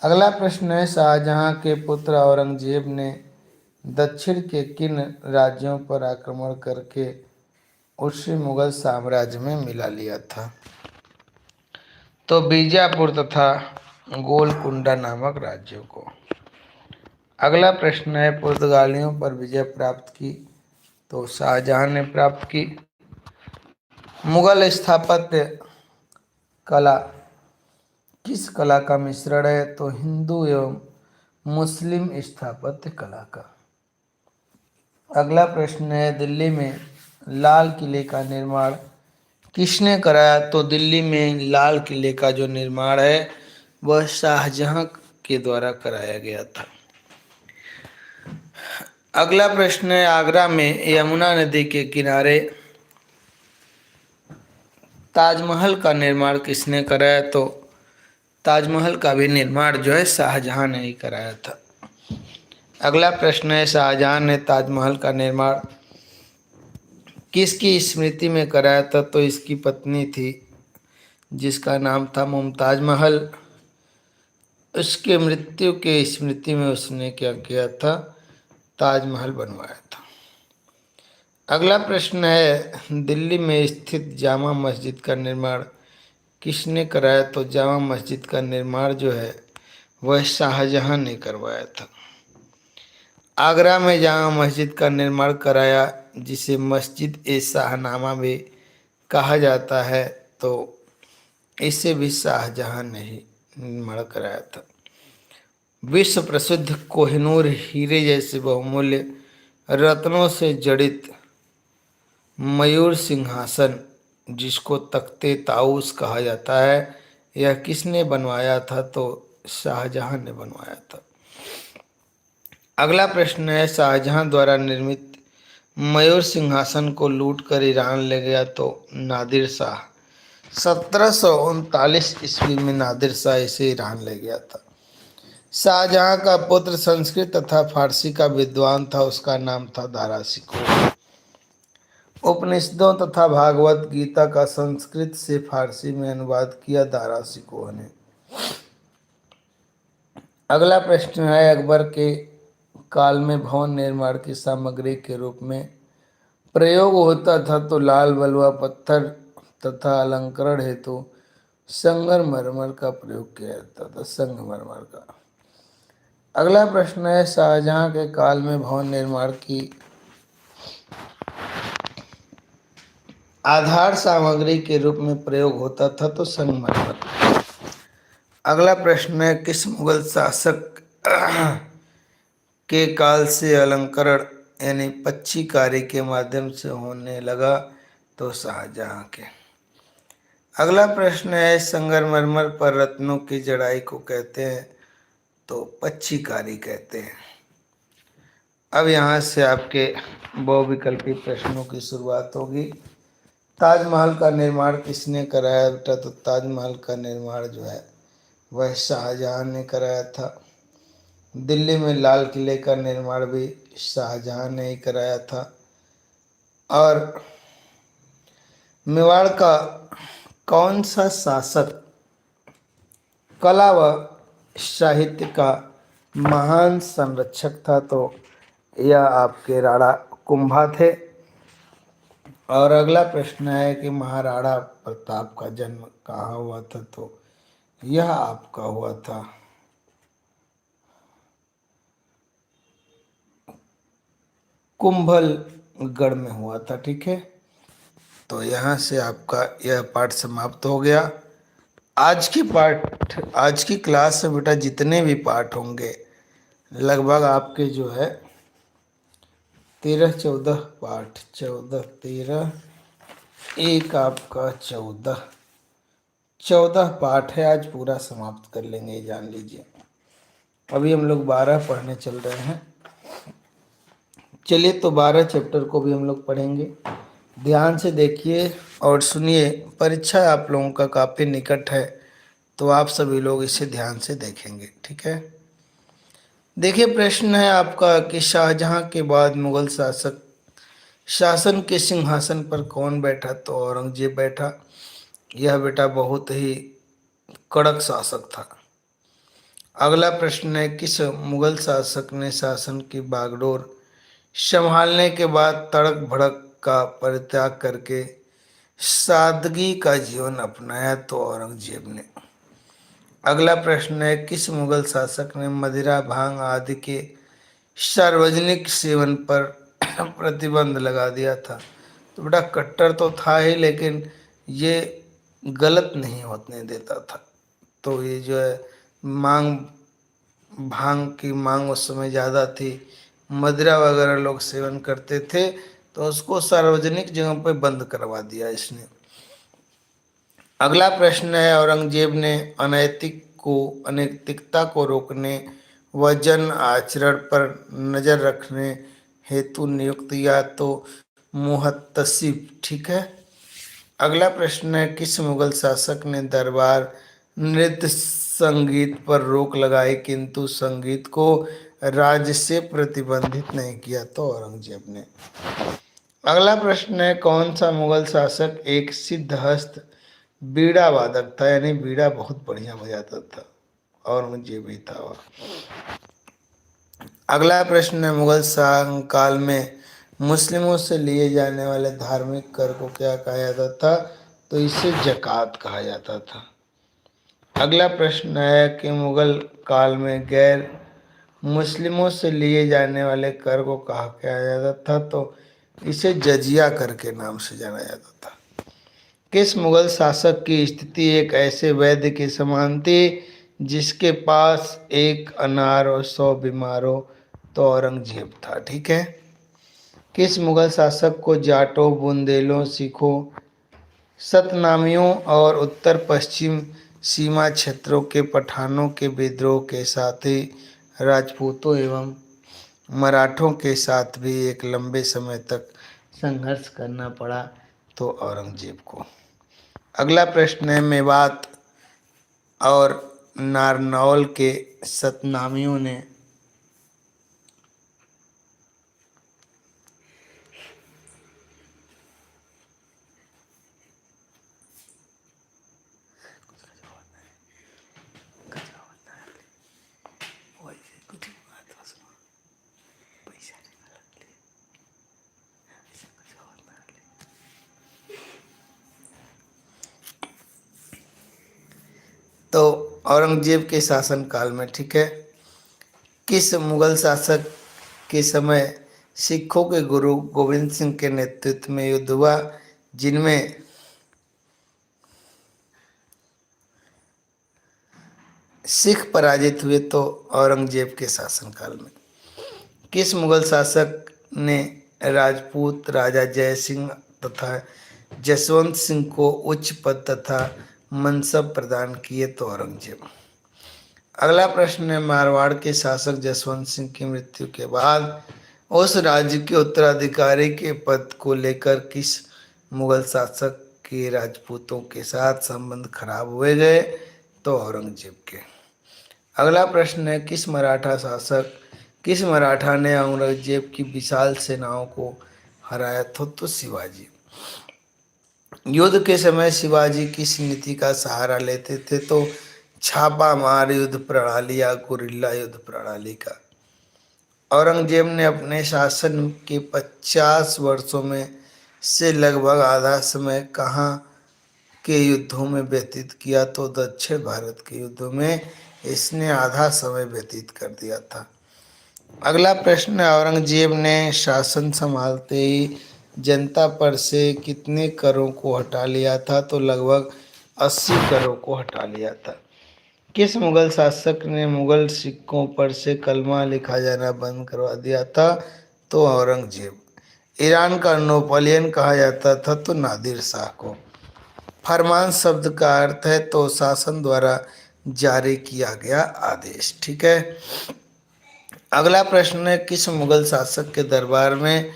अगला प्रश्न है, शाहजहां के पुत्र औरंगजेब ने दक्षिण के किन राज्यों पर आक्रमण करके उसे मुगल साम्राज्य में मिला लिया था? तो बीजापुर तथा गोलकुंडा नामक राज्यों को। अगला प्रश्न है, पुर्तगालियों पर विजय प्राप्त की? तो शाहजहां ने प्राप्त की। मुगल स्थापत्य कला किस कला का मिश्रण है? तो हिंदू एवं मुस्लिम स्थापत्य कला का। अगला प्रश्न है, दिल्ली में लाल किले का निर्माण किसने कराया? तो दिल्ली में लाल किले का जो निर्माण है वह शाहजहां के द्वारा कराया गया था। अगला प्रश्न है, आगरा में यमुना नदी के किनारे ताजमहल का निर्माण किसने कराया? तो ताजमहल का भी निर्माण जो है शाहजहां ने ही कराया था। अगला प्रश्न है, शाहजहां ने ताजमहल का निर्माण किसकी स्मृति में कराया था? तो इसकी पत्नी थी जिसका नाम था मुमताज महल। उसके मृत्यु के स्मृति में उसने क्या किया था? ताजमहल बनवाया था। अगला प्रश्न है, दिल्ली में स्थित जामा मस्जिद का निर्माण किसने कराया? तो जामा मस्जिद का निर्माण जो है वह शाहजहां ने करवाया था। आगरा में जामा मस्जिद का निर्माण कराया जिसे मस्जिद ए शाहनामा भी कहा जाता है, तो इसे भी शाहजहां ने ही निर्माण कराया था। विश्व प्रसिद्ध कोहिनूर हीरे जैसे बहुमूल्य रत्नों से जड़ित मयूर सिंहासन जिसको तख्ते ताऊस कहा जाता है, यह किसने बनवाया था? तो शाहजहां ने बनवाया था। अगला प्रश्न है, शाहजहां द्वारा निर्मित मयूर सिंहासन को लूटकर ईरान ले गया तो नादिर शाह। 1739 ईस्वी में नादिर शाह इसे ईरान ले गया था। शाहजहां का पुत्र संस्कृत तथा फारसी का विद्वान था, उसका नाम था दारा शिकोह। उपनिषदों तथा भागवत गीता का संस्कृत से फारसी में अनुवाद किया दारा शिकोह ने। अगला प्रश्न है, अकबर के काल में भवन निर्माण की सामग्री के रूप में प्रयोग होता था, तो लाल बलुआ पत्थर तथा अलंकरण हेतु संगमरमर का प्रयोग किया जाता था, संगमरमर का। अगला प्रश्न है, शाहजहां के काल में भवन निर्माण की आधार सामग्री के रूप में प्रयोग होता था, तो संगमरमर। अगला प्रश्न है, किस मुगल शासक के काल से अलंकरण यानी पच्चीकारी के माध्यम से होने लगा? तो शाहजहां के। अगला प्रश्न है, संगमरमर पर रत्नों की जड़ाई को कहते हैं? तो पच्चीकारी कहते हैं। अब यहाँ से आपके बहुविकल्पी प्रश्नों की शुरुआत होगी। ताजमहल का निर्माण किसने कराया बेटा? तो ताजमहल का निर्माण जो है वह शाहजहां ने कराया था। दिल्ली में लाल किले का निर्माण भी शाहजहां ने ही कराया था। और मेवाड़ का कौन सा शासक कला व साहित्य का महान संरक्षक था? तो यह आपके राणा कुंभा थे। और अगला प्रश्न है कि महाराणा प्रताप का जन्म कहाँ हुआ था? तो यह आपका हुआ था कुंभलगढ़ में हुआ था। ठीक है, तो यहाँ से आपका यह पाठ समाप्त हो गया। आज की क्लास में बेटा जितने भी पाठ होंगे लगभग आपके जो है 13-14 पाठ, 14 13 एक आपका 14 पाठ है, आज पूरा समाप्त कर लेंगे, ये जान लीजिए। अभी हम लोग 12 पढ़ने चल रहे हैं। चलिए, तो 12 चैप्टर को भी हम लोग पढ़ेंगे। ध्यान से देखिए और सुनिए, परीक्षा आप लोगों का काफ़ी निकट है, तो आप सभी लोग इसे ध्यान से देखेंगे। ठीक है, देखिए प्रश्न है आपका कि शाहजहां के बाद मुगल शासक शासन के सिंहासन पर कौन बैठा? तो औरंगजेब बैठा। यह बेटा बहुत ही कड़क शासक था। अगला प्रश्न है, किस मुगल शासक ने शासन की बागडोर संभालने के बाद तड़क भड़क का परित्याग करके सादगी का जीवन अपनाया? तो औरंगजेब ने। अगला प्रश्न है, किस मुगल शासक ने मदिरा भांग आदि के सार्वजनिक सेवन पर प्रतिबंध लगा दिया था? तो बेटा कट्टर तो था ही, लेकिन ये गलत नहीं होने देता था। तो ये जो है भांग की मांग उस समय ज़्यादा थी, मदिरा वगैरह लोग सेवन करते थे, तो उसको सार्वजनिक जगह पर बंद करवा दिया इसने। अगला प्रश्न है, औरंगजेब ने अनैतिकता को रोकने व जन आचरण पर नजर रखने हेतु नियुक्त या तो मुहत्तसिब। ठीक है। अगला प्रश्न है, किस मुगल शासक ने दरबार नृत्य संगीत पर रोक लगाई किंतु संगीत को राज्य से प्रतिबंधित नहीं किया? तो औरंगजेब ने। अगला प्रश्न है, कौन सा मुगल शासक एक सिद्धहस्त बीड़ा वादक था, यानी बीड़ा बहुत बढ़िया बजाता था? औरंगजेब ही था वह। अगला प्रश्न है, मुगल शासनकाल में मुस्लिमों से लिए जाने वाले धार्मिक कर को क्या कहा जाता था? तो इसे जकात कहा जाता था। अगला प्रश्न है कि मुगल काल में गैर मुस्लिमों से लिए जाने वाले कर को कहा किया जाता था? तो इसे जजिया कर के नाम से जाना जाता था। किस मुगल शासक की स्थिति एक ऐसे वैद्य के समान थी जिसके पास एक अनार और 100 बीमार हो? तो औरंगजेब था। ठीक है। किस मुगल शासक को जाटों, बुंदेलों, सिखों, सतनामियों और उत्तर पश्चिम सीमा क्षेत्रों के पठानों के विद्रोह के साथ ही राजपूतों एवं मराठों के साथ भी एक लंबे समय तक संघर्ष करना पड़ा? तो औरंगजेब को। अगला प्रश्न है, मेवात और नारनौल के सतनामियों ने तो औरंगजेब के शासनकाल में, ठीक है, किस मुगल शासक के समय सिखों के गुरु गोविंद सिंह के नेतृत्व में युद्ध हुआ जिनमें सिख पराजित हुए? तो औरंगजेब के शासनकाल में। किस मुगल शासक ने राजपूत राजा जय सिंह तथा जसवंत सिंह को उच्च पद तथा मनसब प्रदान किए? तो औरंगजेब। अगला प्रश्न है, मारवाड़ के शासक जसवंत सिंह की मृत्यु के बाद उस राज्य के उत्तराधिकारी के पद को लेकर किस मुगल शासक के राजपूतों के साथ संबंध खराब हुए गए? तो औरंगजेब के। अगला प्रश्न है, किस मराठा ने औरंगजेब की विशाल सेनाओं को हराया था? तो शिवाजी। युद्ध के समय शिवाजी किस नीति का सहारा लेते थे? तो छापा मार युद्ध प्रणाली या गुरिल्ला युद्ध प्रणाली का। औरंगजेब ने अपने शासन के 50 वर्षों में से लगभग आधा समय कहाँ के युद्धों में व्यतीत किया? तो दक्षिण भारत के युद्धों में इसने आधा समय व्यतीत कर दिया था। अगला प्रश्न, औरंगजेब ने शासन संभालते ही जनता पर से कितने करों को हटा लिया था? तो लगभग 80 करों को हटा लिया था। किस मुगल शासक ने मुगल सिक्कों पर से कलमा लिखा जाना बंद करवा दिया था? तो औरंगजेब। ईरान का नेपोलियन कहा जाता था? तो नादिर शाह को। फरमान शब्द का अर्थ है तो शासन द्वारा जारी किया गया आदेश। ठीक है। अगला प्रश्न है, किस मुगल शासक के दरबार में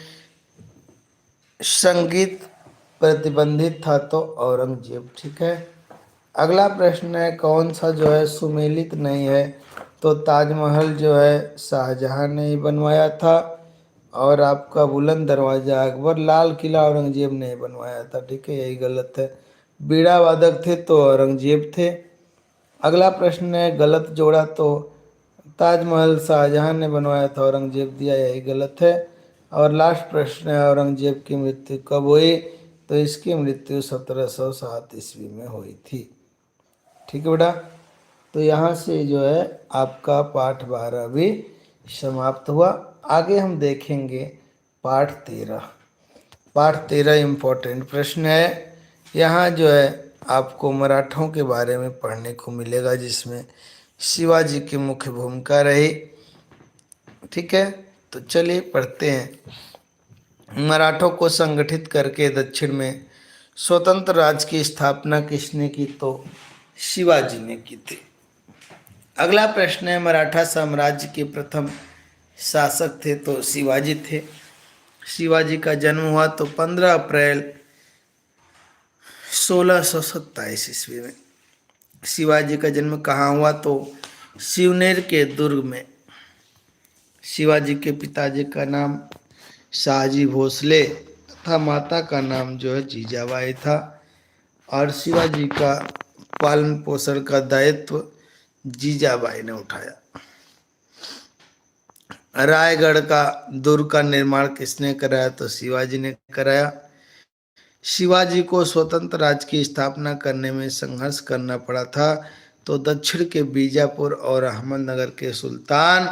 संगीत प्रतिबंधित था? तो औरंगजेब। ठीक है। अगला प्रश्न है, कौन सा जो है सुमेलित नहीं है? तो ताजमहल जो है शाहजहां ने ही बनवाया था और आपका बुलंद दरवाजा अकबर, लाल किला औरंगजेब ने ही बनवाया था। ठीक है, यही गलत है। बीड़ा वादक थे तो औरंगजेब थे। अगला प्रश्न है, गलत जोड़ा तो ताजमहल शाहजहां ने बनवाया था, औरंगजेब दिया, यही गलत है। और लास्ट प्रश्न है, औरंगजेब की मृत्यु कब हुई? तो इसकी मृत्यु 1707 ईस्वी में हुई थी। ठीक है बेटा, तो यहाँ से जो है आपका पाठ 12 भी समाप्त हुआ। आगे हम देखेंगे पाठ 13। पाठ 13 इम्पोर्टेंट प्रश्न है। यहाँ जो है आपको मराठों के बारे में पढ़ने को मिलेगा जिसमें शिवाजी की मुख्य भूमिका रही। ठीक है, तो चलिए पढ़ते हैं। मराठों को संगठित करके दक्षिण में स्वतंत्र राज्य की स्थापना किसने की? तो शिवाजी ने की थी। अगला प्रश्न है, मराठा साम्राज्य के प्रथम शासक थे? तो शिवाजी थे। शिवाजी का जन्म हुआ तो 15 अप्रैल 1627 ईस्वी में। शिवाजी का जन्म कहाँ हुआ तो शिवनेर के दुर्ग में। शिवाजी के पिताजी का नाम शाहजी भोसले तथा माता का नाम जो है जीजाबाई था, और शिवाजी का पालन पोषण का दायित्व जीजाबाई ने उठाया। रायगढ़ का दुर्ग का निर्माण किसने कराया तो शिवाजी ने कराया। शिवाजी को स्वतंत्र राज्य की स्थापना करने में संघर्ष करना पड़ा था, तो दक्षिण के बीजापुर और अहमदनगर के सुल्तान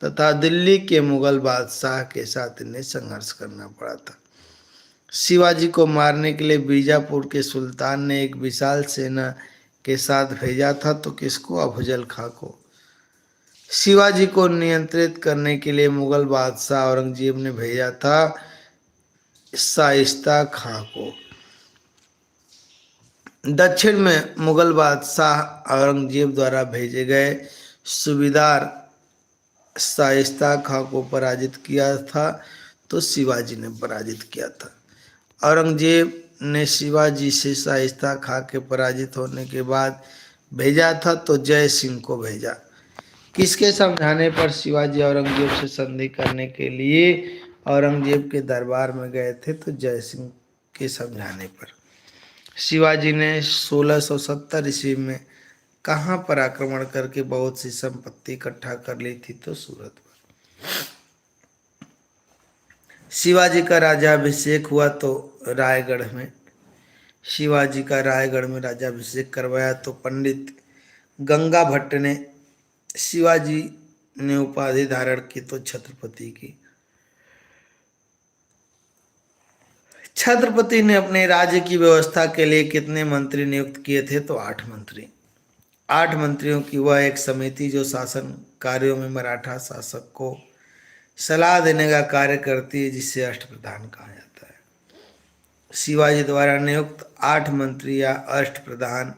तथा दिल्ली के मुगल बादशाह के साथ इन्हें संघर्ष करना पड़ा था। शिवाजी को मारने के लिए बीजापुर के सुल्तान ने एक विशाल सेना के साथ भेजा था, तो किसको? अफजल खां को। शिवाजी को नियंत्रित करने के लिए मुगल बादशाह औरंगजेब ने भेजा था शाइस्ता खां को। दक्षिण में मुगल बादशाह औरंगजेब द्वारा भेजे गए सूबेदार शाइस्ता खां को पराजित किया था, तो शिवाजी ने पराजित किया था। औरंगजेब ने शिवाजी से शाइस्ता खां के पराजित होने के बाद भेजा था तो जय सिंह को भेजा। किसके समझाने पर शिवाजी औरंगजेब से संधि करने के लिए औरंगजेब के दरबार में गए थे तो जय सिंह के समझाने पर। शिवाजी ने 1670 ईस्वी में कहाँ पर आक्रमण करके बहुत सी संपत्ति इकट्ठा कर ली थी तो सूरत पर। शिवाजी का राज्याभिषेक हुआ तो रायगढ़ में। शिवाजी का रायगढ़ में राज्याभिषेक करवाया तो पंडित गंगा भट्ट ने। शिवाजी ने उपाधि धारण की तो छत्रपति की। छत्रपति ने अपने राज्य की व्यवस्था के लिए कितने मंत्री नियुक्त किए थे तो 8 मंत्री। 8 मंत्रियों की वह एक समिति जो शासन कार्यों में मराठा शासक को सलाह देने का कार्य करती है, जिसे अष्टप्रधान कहा जाता है। शिवाजी द्वारा नियुक्त 8 मंत्री या अष्टप्रधान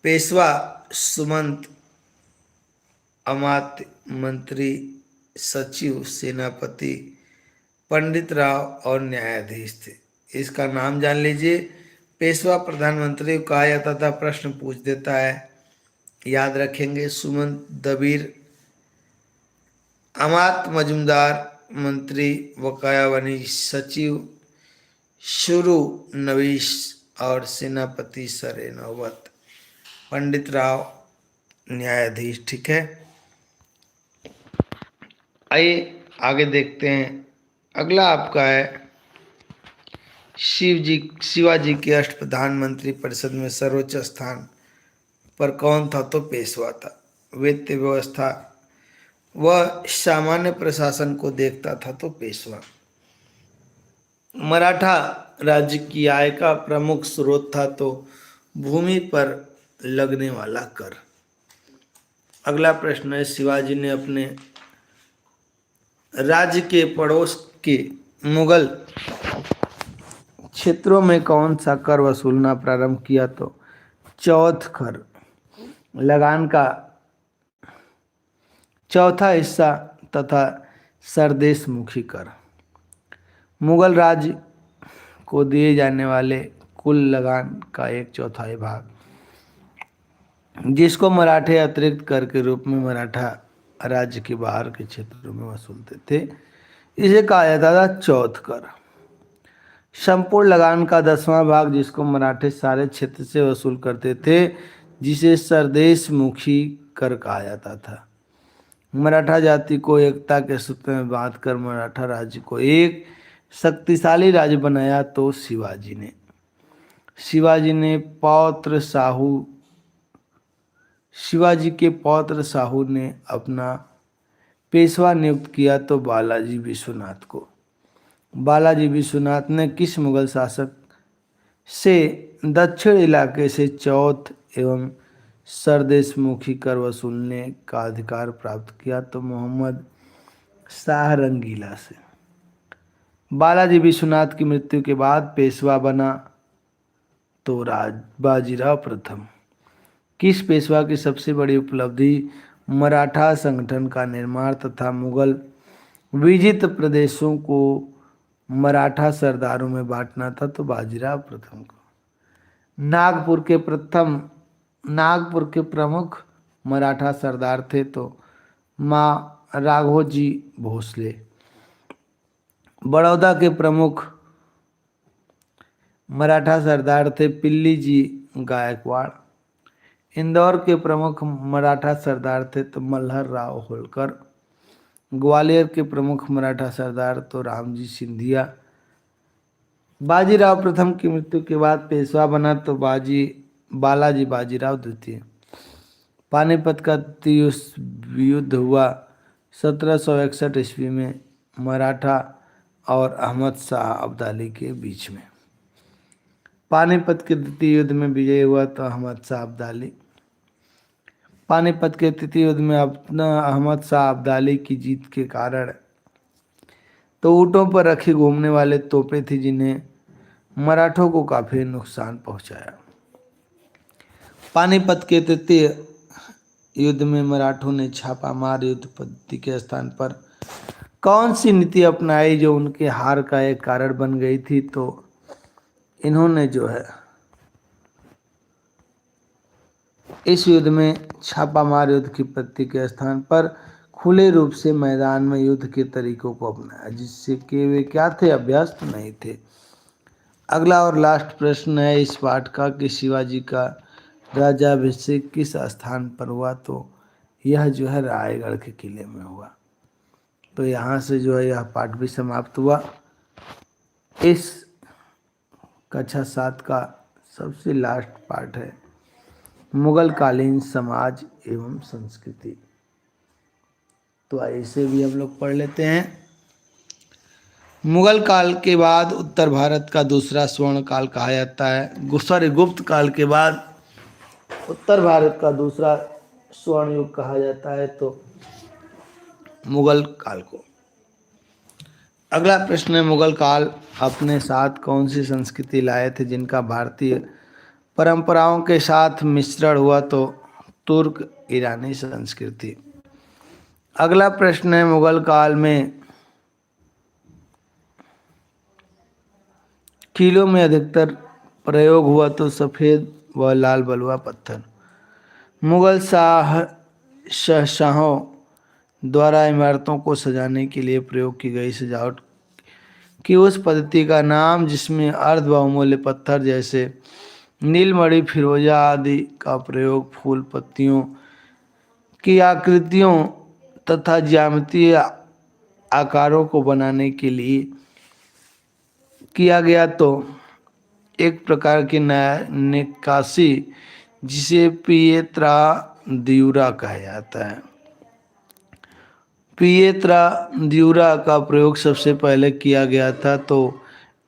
पेशवा, सुमंत, अमात्य, मंत्री, सचिव, सेनापति, पंडित राव और न्यायाधीश थे। इसका नाम जान लीजिए। पेशवा प्रधानमंत्री को कहा जाता था, प्रश्न पूछ देता है, याद रखेंगे। सुमंत दबीर, अमात्य मजुमदार, मंत्री बकाया वनीश, सचिव शुरू नवीश और सेनापति सरे नौबत, पंडित राव न्यायाधीश। ठीक है, आइए आगे देखते हैं। अगला आपका है शिवाजी के अष्टप्रधान मंत्री परिषद में सर्वोच्च स्थान पर कौन था तो पेशवा था। वित्त व्यवस्था वह सामान्य प्रशासन को देखता था तो पेशवा। मराठा राज्य की आय का प्रमुख स्रोत था तो भूमि पर लगने वाला कर। अगला प्रश्न है, शिवाजी ने अपने राज्य के पड़ोस के मुगल क्षेत्रों में कौन सा कर वसूलना प्रारंभ किया तो चौथ कर, लगान का चौथा हिस्सा तथा सरदेशमुखी कर। मुगल राज्य को दिए जाने वाले कुल लगान का 1/4 भाग, जिसको मराठे अतिरिक्त कर के रूप में मराठा राज्य के बाहर के क्षेत्रों में वसूलते थे, इसे कहा जाता था चौथ कर। संपूर्ण लगान का 10वां भाग, जिसको मराठे सारे क्षेत्र से वसूल करते थे, जिसे सरदेशमुखी कर कहा जाता था। मराठा जाति को एकता के सूत्र में बांधकर मराठा राज्य को एक शक्तिशाली राज्य बनाया तो शिवाजी ने। शिवाजी के पौत्र साहू ने अपना पेशवा नियुक्त किया तो बालाजी विश्वनाथ को। बालाजी विश्वनाथ ने किस मुगल शासक से दक्षिण इलाके से चौथ एवं सरदेशमुखी कर वसूलने का अधिकार प्राप्त किया तो मोहम्मद शाह रंगीला से। बालाजी विश्वनाथ की मृत्यु के बाद पेशवा बना तो बाजीराव प्रथम। किस पेशवा की सबसे बड़ी उपलब्धि मराठा संगठन का निर्माण तथा मुगल विजित प्रदेशों को मराठा सरदारों में बांटना था तो बाजीराव प्रथम को। नागपुर के प्रमुख मराठा सरदार थे तो माँ राघोजी भोसले। बड़ौदा के प्रमुख मराठा सरदार थे पिल्ली जी गायकवाड़। इंदौर के प्रमुख मराठा सरदार थे तो मल्हर राव होलकर। ग्वालियर के प्रमुख मराठा सरदार तो रामजी सिंधिया। बाजीराव प्रथम की मृत्यु के बाद पेशवा बना तो बालाजी बाजीराव द्वितीय। पानीपत का द्वितीय युद्ध हुआ 1761 ईस्वी में मराठा और अहमद शाह अब्दाली के बीच में। पानीपत के द्वितीय युद्ध में विजय हुआ तो अहमद शाह अब्दाली। पानीपत के तृतीय युद्ध में अपना अहमद शाह अब्दाली की जीत के कारण तो ऊँटों पर रखी घूमने वाले तोपें थी जिन्हें मराठों को काफी नुकसान पहुंचाया। पानीपत के तृतीय युद्ध में मराठों ने छापामार युद्ध पद्धति के स्थान पर कौन सी नीति अपनाई जो उनके हार का एक कारण बन गई थी? तो इन्होंने जो है इस युद्ध में छापामार युद्ध की पद्धति के स्थान पर खुले रूप से मैदान में युद्ध के तरीकों को अपनाया, जिससे कि वे क्या थे, अभ्यस्त नहीं थे। अगला और लास्ट प्रश्न है इस पाठ का कि शिवाजी का राज्याभिषेक किस स्थान पर हुआ? तो यह जो है रायगढ़ के किले में हुआ। तो यहाँ से जो है यह पाठ भी समाप्त हुआ। इस कक्षा 7 का सबसे लास्ट पाठ है मुगल कालीन समाज एवं संस्कृति। तो ऐसे भी हम लोग पढ़ लेते हैं। मुगल काल के बाद उत्तर भारत का दूसरा स्वर्ण काल कहा जाता है। गुप्त काल के बाद उत्तर भारत का दूसरा स्वर्ण युग कहा जाता है तो मुगल काल को। अगला प्रश्न है मुगल काल अपने साथ कौन सी संस्कृति लाए थे जिनका भारतीय परंपराओं के साथ मिश्रण हुआ? तो तुर्क ईरानी संस्कृति। अगला प्रश्न है मुगल काल में किलों में अधिकतर प्रयोग हुआ? तो सफ़ेद व लाल बलुआ पत्थर। मुगल शाहों द्वारा इमारतों को सजाने के लिए प्रयोग की गई सजावट की उस पद्धति का नाम जिसमें अर्ध बहुमूल्य पत्थर जैसे नीलमणि फिरोजा आदि का प्रयोग फूल पत्तियों की आकृतियों तथा ज्यामितीय आकारों को बनाने के लिए किया गया। तो एक प्रकार की नक्काशी जिसे पिएत्रा द्यूरा कहा जाता है। पिएत्रा द्यूरा का प्रयोग सबसे पहले किया गया था तो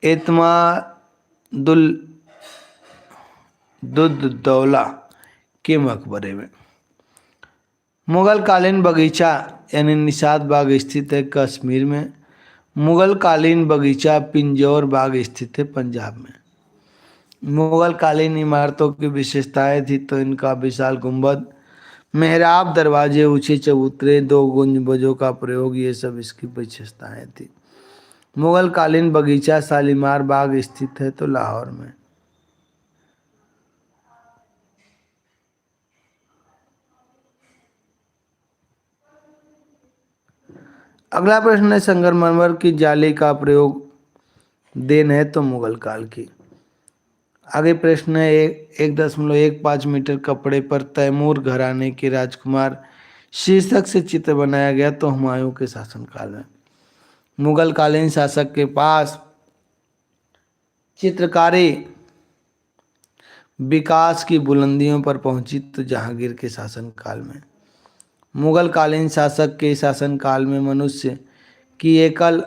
एतमादुल दुद्दौला के मकबरे में। मुगल कालीन बगीचा यानी निषाद बाग स्थित है कश्मीर में। मुगल कालीन बगीचा पिंजौर बाग स्थित है पंजाब में। मुगल कालीन इमारतों की विशेषताएं थी तो इनका विशाल गुंबद, मेहराब, दरवाजे, ऊंचे चबूतरे, 2 गुंबजों का प्रयोग, ये सब इसकी विशेषताएं थी। मुगल कालीन बगीचा शालीमार बाग स्थित है तो लाहौर में। अगला प्रश्न है संगमरमर की जाली का प्रयोग देन है तो मुगल काल की। आगे प्रश्न है 1.15 मीटर कपड़े पर तैमूर घराने के राजकुमार शीर्षक से चित्र बनाया गया तो हुमायूं के शासनकाल में। मुगल कालीन शासक के पास चित्रकारी विकास की बुलंदियों पर पहुंची तो जहांगीर के शासनकाल में। मुगल कालीन शासक के शासनकाल में मनुष्य की एकल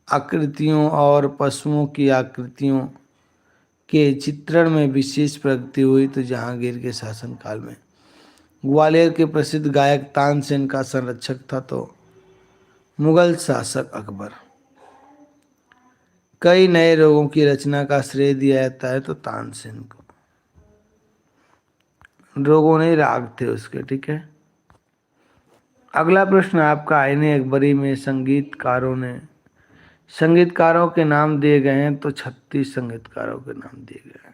आकृतियों और पशुओं की आकृतियों के चित्रण में विशेष प्रगति हुई तो जहांगीर के शासनकाल में। ग्वालियर के प्रसिद्ध गायक तानसेन का संरक्षक था तो मुगल शासक अकबर। कई नए रोगों की रचना का श्रेय दिया जाता है तो तानसेन को। रोगों नहीं, राग थे उसके, ठीक है। अगला प्रश्न आपका आईने अकबरी में संगीतकारों ने संगीतकारों के नाम दिए गए हैं तो 36 संगीतकारों के नाम दिए गए हैं।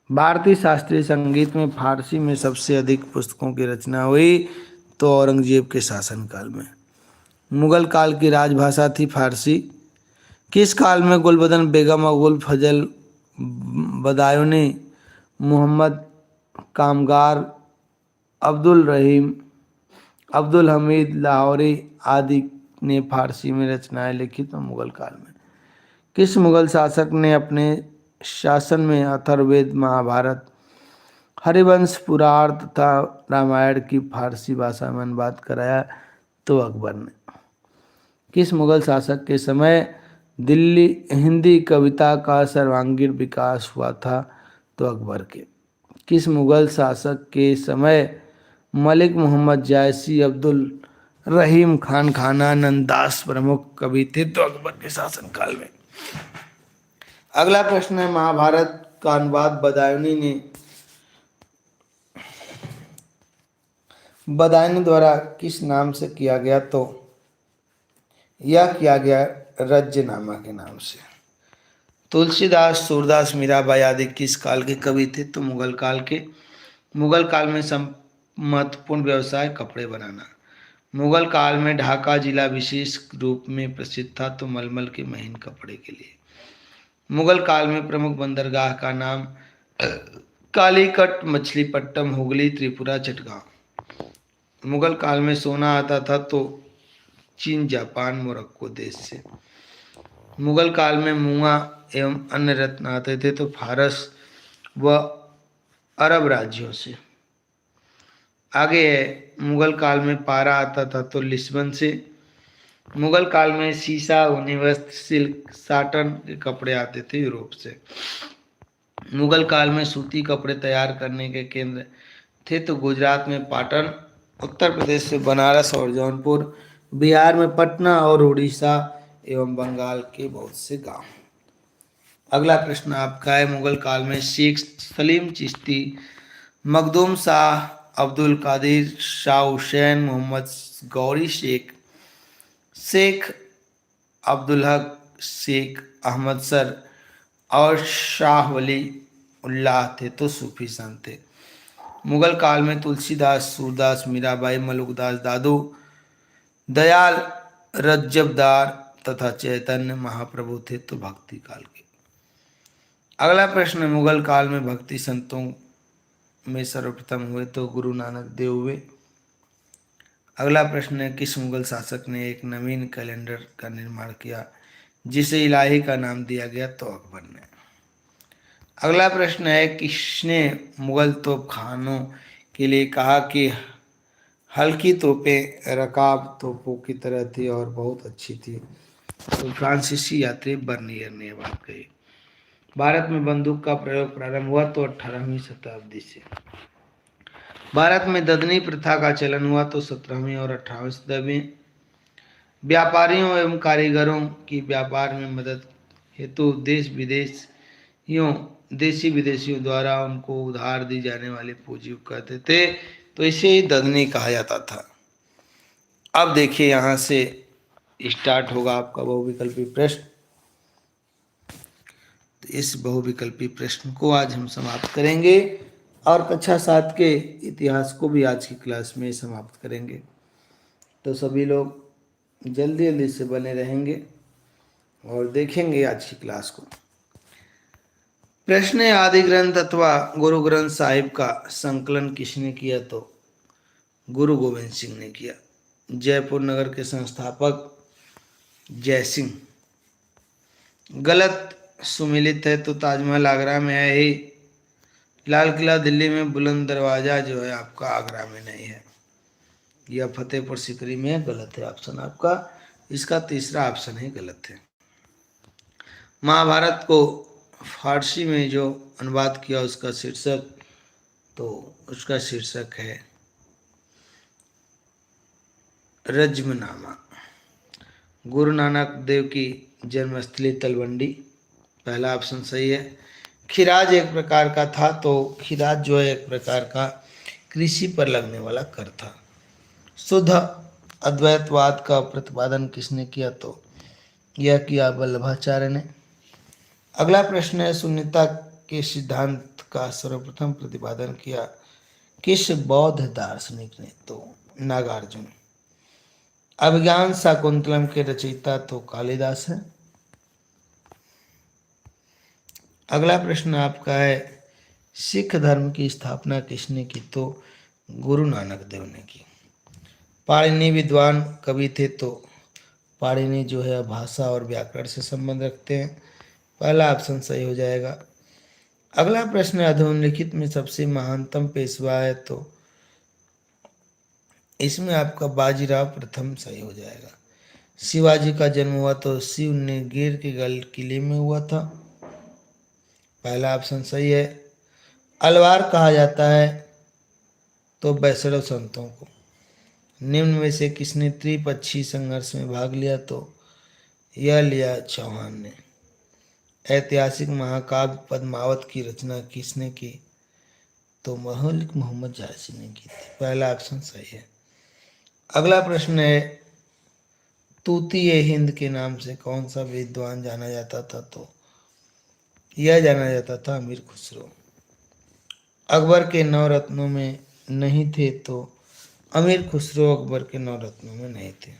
भारतीय शास्त्रीय संगीत में फारसी में सबसे अधिक पुस्तकों की रचना हुई तो औरंगजेब के शासनकाल में। मुगल काल की राजभाषा थी फारसी। किस काल में गुलबदन बेगम और गुल फजल बदायूनी, मोहम्मद कामगार, अब्दुल रहीम, अब्दुल हमीद लाहौरी आदि ने फारसी में रचनाएं लिखी तो मुगल काल में। किस मुगल शासक ने अपने शासन में अथर्ववेद, महाभारत, हरिवंश, पुराण तथा रामायण की फारसी भाषा में अनुवाद कराया तो अकबर ने। किस मुगल शासक के समय दिल्ली हिंदी कविता का सर्वांगीण विकास हुआ था तो अकबर के। किस मुगल शासक के समय मलिक मोहम्मद जायसी, अब्दुल रहीम खान खाना, नंदास प्रमुख कवि थे तो अकबर के शासनकाल में। अगला प्रश्न है, महाभारत का अनुवाद बदायूनी द्वारा किस नाम से किया गया तो यह किया गया रज्जनामा के नाम से। तुलसीदास, सूरदास, मीराबाई आदि किस काल के कवि थे तो मुगल काल के। मुगल काल में महत्वपूर्ण व्यवसाय कपड़े बनाना। मुगल काल में ढाका जिला विशेष रूप में प्रसिद्ध था तो मलमल के महीन कपड़े के लिए। मुगल काल में प्रमुख बंदरगाह का नाम कालीकट, मछलीपट्टम, हुगली, त्रिपुरा, चटगांव। मुगल काल में सोना आता था तो चीन, जापान, मोरक्को देश से। मुगल काल में मुआ एवं अन्य रत्न आते थे तो फारस व अरब राज्यों से। आगे है, मुगल काल में पारा आता था तो लिस्बन से। मुगल काल में सीसा, ऊनी वस्त्र, सिल्क, साटन के कपड़े आते थे यूरोप से। मुगल काल में सूती कपड़े तैयार करने के केंद्र थे तो गुजरात में पाटन, उत्तर प्रदेश से बनारस और जौनपुर, बिहार में पटना और उड़ीसा एवं बंगाल के बहुत से गांव। अगला प्रश्न आपका है, मुगल काल में शेख सलीम चिश्ती, मखदूम शाह, अब्दुल कादिर, शाह हुसैन, मोहम्मद गौरी शेख, शेख अब्दुल हक, शेख अहमद सर और शाह वली उल्लाह थे तो सूफी संत थे। मुगल काल में तुलसीदास, सूरदास, मीराबाई, मलुकदास, दादू दयाल, रज्जबदार तथा चैतन्य महाप्रभु थे तो भक्ति काल के। अगला प्रश्न, मुगल काल में भक्ति संतों में सर्वप्रथम हुए तो गुरु नानक देव हुए। अगला प्रश्न है, किस मुगल शासक ने एक नवीन कैलेंडर का निर्माण किया जिसे इलाही का नाम दिया गया तो अकबर ने। अगला प्रश्न है, किसने मुगल तोपखानों के लिए कहा कि हल्की तोपें रकाब तोपों की तरह थी और बहुत अच्छी थी तो फ्रांसीसी यात्री बर्नियर ने बात कही। भारत में बंदूक का प्रयोग प्रारंभ हुआ तो 18वीं शताब्दी से। भारत में ददनी प्रथा का चलन हुआ तो 17वीं और 18वीं शताब्दी। व्यापारियों एवं कारीगरों की व्यापार में मदद हेतु देशी विदेशियों द्वारा उनको उधार दी जाने वाली पूंजी कहते थे तो इसे ही ददनी कहा जाता था। अब देखिए, यहाँ से स्टार्ट होगा आपका बहुविकल्पी प्रश्न। तो इस बहुविकल्पी प्रश्न को आज हम समाप्त करेंगे और कक्षा 7 के इतिहास को भी आज की क्लास में समाप्त करेंगे। तो सभी लोग जल्दी जल्दी से बने रहेंगे और देखेंगे आज की क्लास को। प्रश्न है, आदि ग्रंथ अथवा गुरु ग्रंथ साहिब का संकलन किसने किया तो गुरु गोविंद सिंह ने किया। जयपुर नगर के संस्थापक जय सिंह। गलत सुमिलित है तो ताजमहल आगरा में है ही, लाल किला दिल्ली में, बुलंद दरवाजा जो है आपका आगरा में नहीं है, यह फतेहपुर सीकरी में है। गलत है ऑप्शन आपका, इसका तीसरा ऑप्शन ही गलत है। महाभारत को फारसी में जो अनुवाद किया उसका शीर्षक है रज्मनामा। गुरु नानक देव की जन्मस्थली तलवंडी, पहला ऑप्शन सही है। खिराज एक प्रकार का था तो खिराज जो है एक प्रकार का कृषि पर लगने वाला कर था। शुद्ध अद्वैतवाद का प्रतिपादन किसने किया? तो यह किया वल्लभाचार्य ने। अगला प्रश्न है, शून्यता के सिद्धांत का सर्वप्रथम प्रतिपादन किया किस बौद्ध दार्शनिक ने? तो नागार्जुन। अभिज्ञान शाकुंतलम के रचयिता तो कालिदास है। अगला प्रश्न आपका है, सिख धर्म की स्थापना किसने की? तो गुरु नानक देव ने की। पाणिनि विद्वान कवि थे, तो पाणिनि जो है भाषा और व्याकरण से संबंध रखते हैं। पहला ऑप्शन सही हो जाएगा। अगला प्रश्न, अधोनिम्नलिखित में सबसे महानतम पेशवा है? तो इसमें आपका बाजीराव प्रथम सही हो जाएगा। शिवाजी का जन्म हुआ तो शिवनेगिर के गल किले में हुआ था। पहला ऑप्शन सही है। अलवार कहा जाता है तो वैष्णव संतों को। निम्न में से किसने त्रिपक्षीय संघर्ष में भाग लिया? तो यह लिया चौहान ने। ऐतिहासिक महाकाव्य पद्मावत की रचना किसने की? तो मलिक मोहम्मद जायसी ने की थी। पहला ऑप्शन सही है। अगला प्रश्न है, तूतीय हिंद के नाम से कौन सा विद्वान जाना जाता था? तो यह जाना जाता था अमीर खुसरो। अकबर के 9 रत्नों में नहीं थे, तो अमीर खुसरो अकबर के 9 रत्नों में नहीं थे।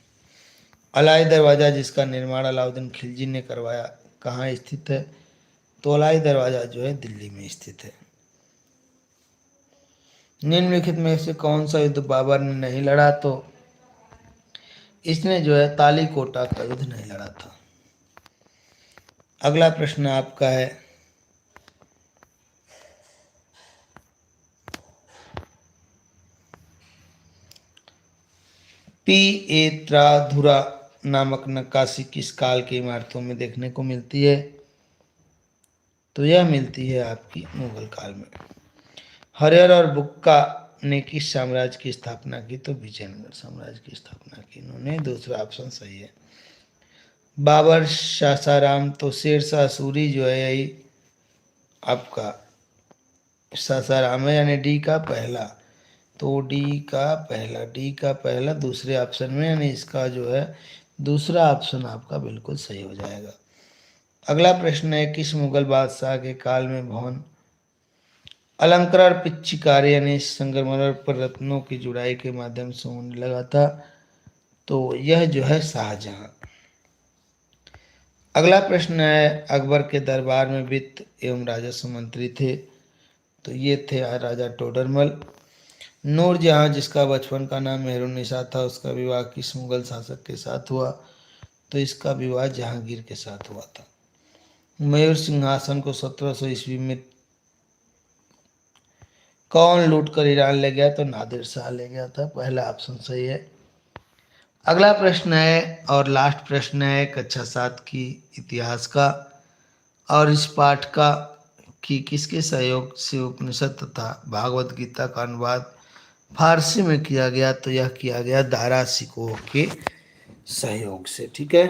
अलाई दरवाज़ा जिसका निर्माण अलाउद्दीन खिलजी ने करवाया कहाँ स्थित है? तो अलाई दरवाज़ा जो है दिल्ली में स्थित है। निम्नलिखित में से कौन सा युद्ध बाबर ने नहीं लड़ा? तो इसने जो है तालीकोटा का युद्ध नहीं लड़ा था। अगला प्रश्न आपका है, पीएत्राधुरा नामक नक्काशी किस काल की इमारतों में देखने को मिलती है? तो यह मिलती है आपकी मुगल काल में। हरिहर और बुक्का ने किस साम्राज्य की स्थापना की? तो विजयनगर साम्राज्य की स्थापना की इन्होंने। दूसरा ऑप्शन सही है। बाबर सासाराम तो शेरशाह सूरी जो है यही आपका सासाराम है, यानी डी का पहला। तो डी का पहला दूसरे ऑप्शन में, यानी इसका जो है दूसरा ऑप्शन आपका बिल्कुल सही हो जाएगा। अगला प्रश्न है, किस मुगल बादशाह के काल में भवन अलंकरण पिच्चिकारी यानी संगमरमर पर रत्नों की जुड़ाई के माध्यम से होने लगा था? तो यह जो है शाहजहां। अगला प्रश्न है, अकबर के दरबार में वित्त एवं राजस्व मंत्री थे? तो ये थे राजा टोडरमल। नूरजहां जिसका बचपन का नाम मेहरुन्निसा था, उसका विवाह किस मुगल शासक के साथ हुआ? तो इसका विवाह जहांगीर के साथ हुआ था। मयूर सिंहासन को 1700 ईस्वी में कौन लूट कर ईरान ले गया? तो नादिर शाह ले गया था। पहला ऑप्शन सही है। अगला प्रश्न है और लास्ट प्रश्न है कक्षा 7 की इतिहास का, और इस पाठ का कि किसके सहयोग से उपनिषद तथा भागवत गीता का अनुवाद फारसी में किया गया? तो यह किया गया दारा शिकोह के सहयोग से। ठीक है।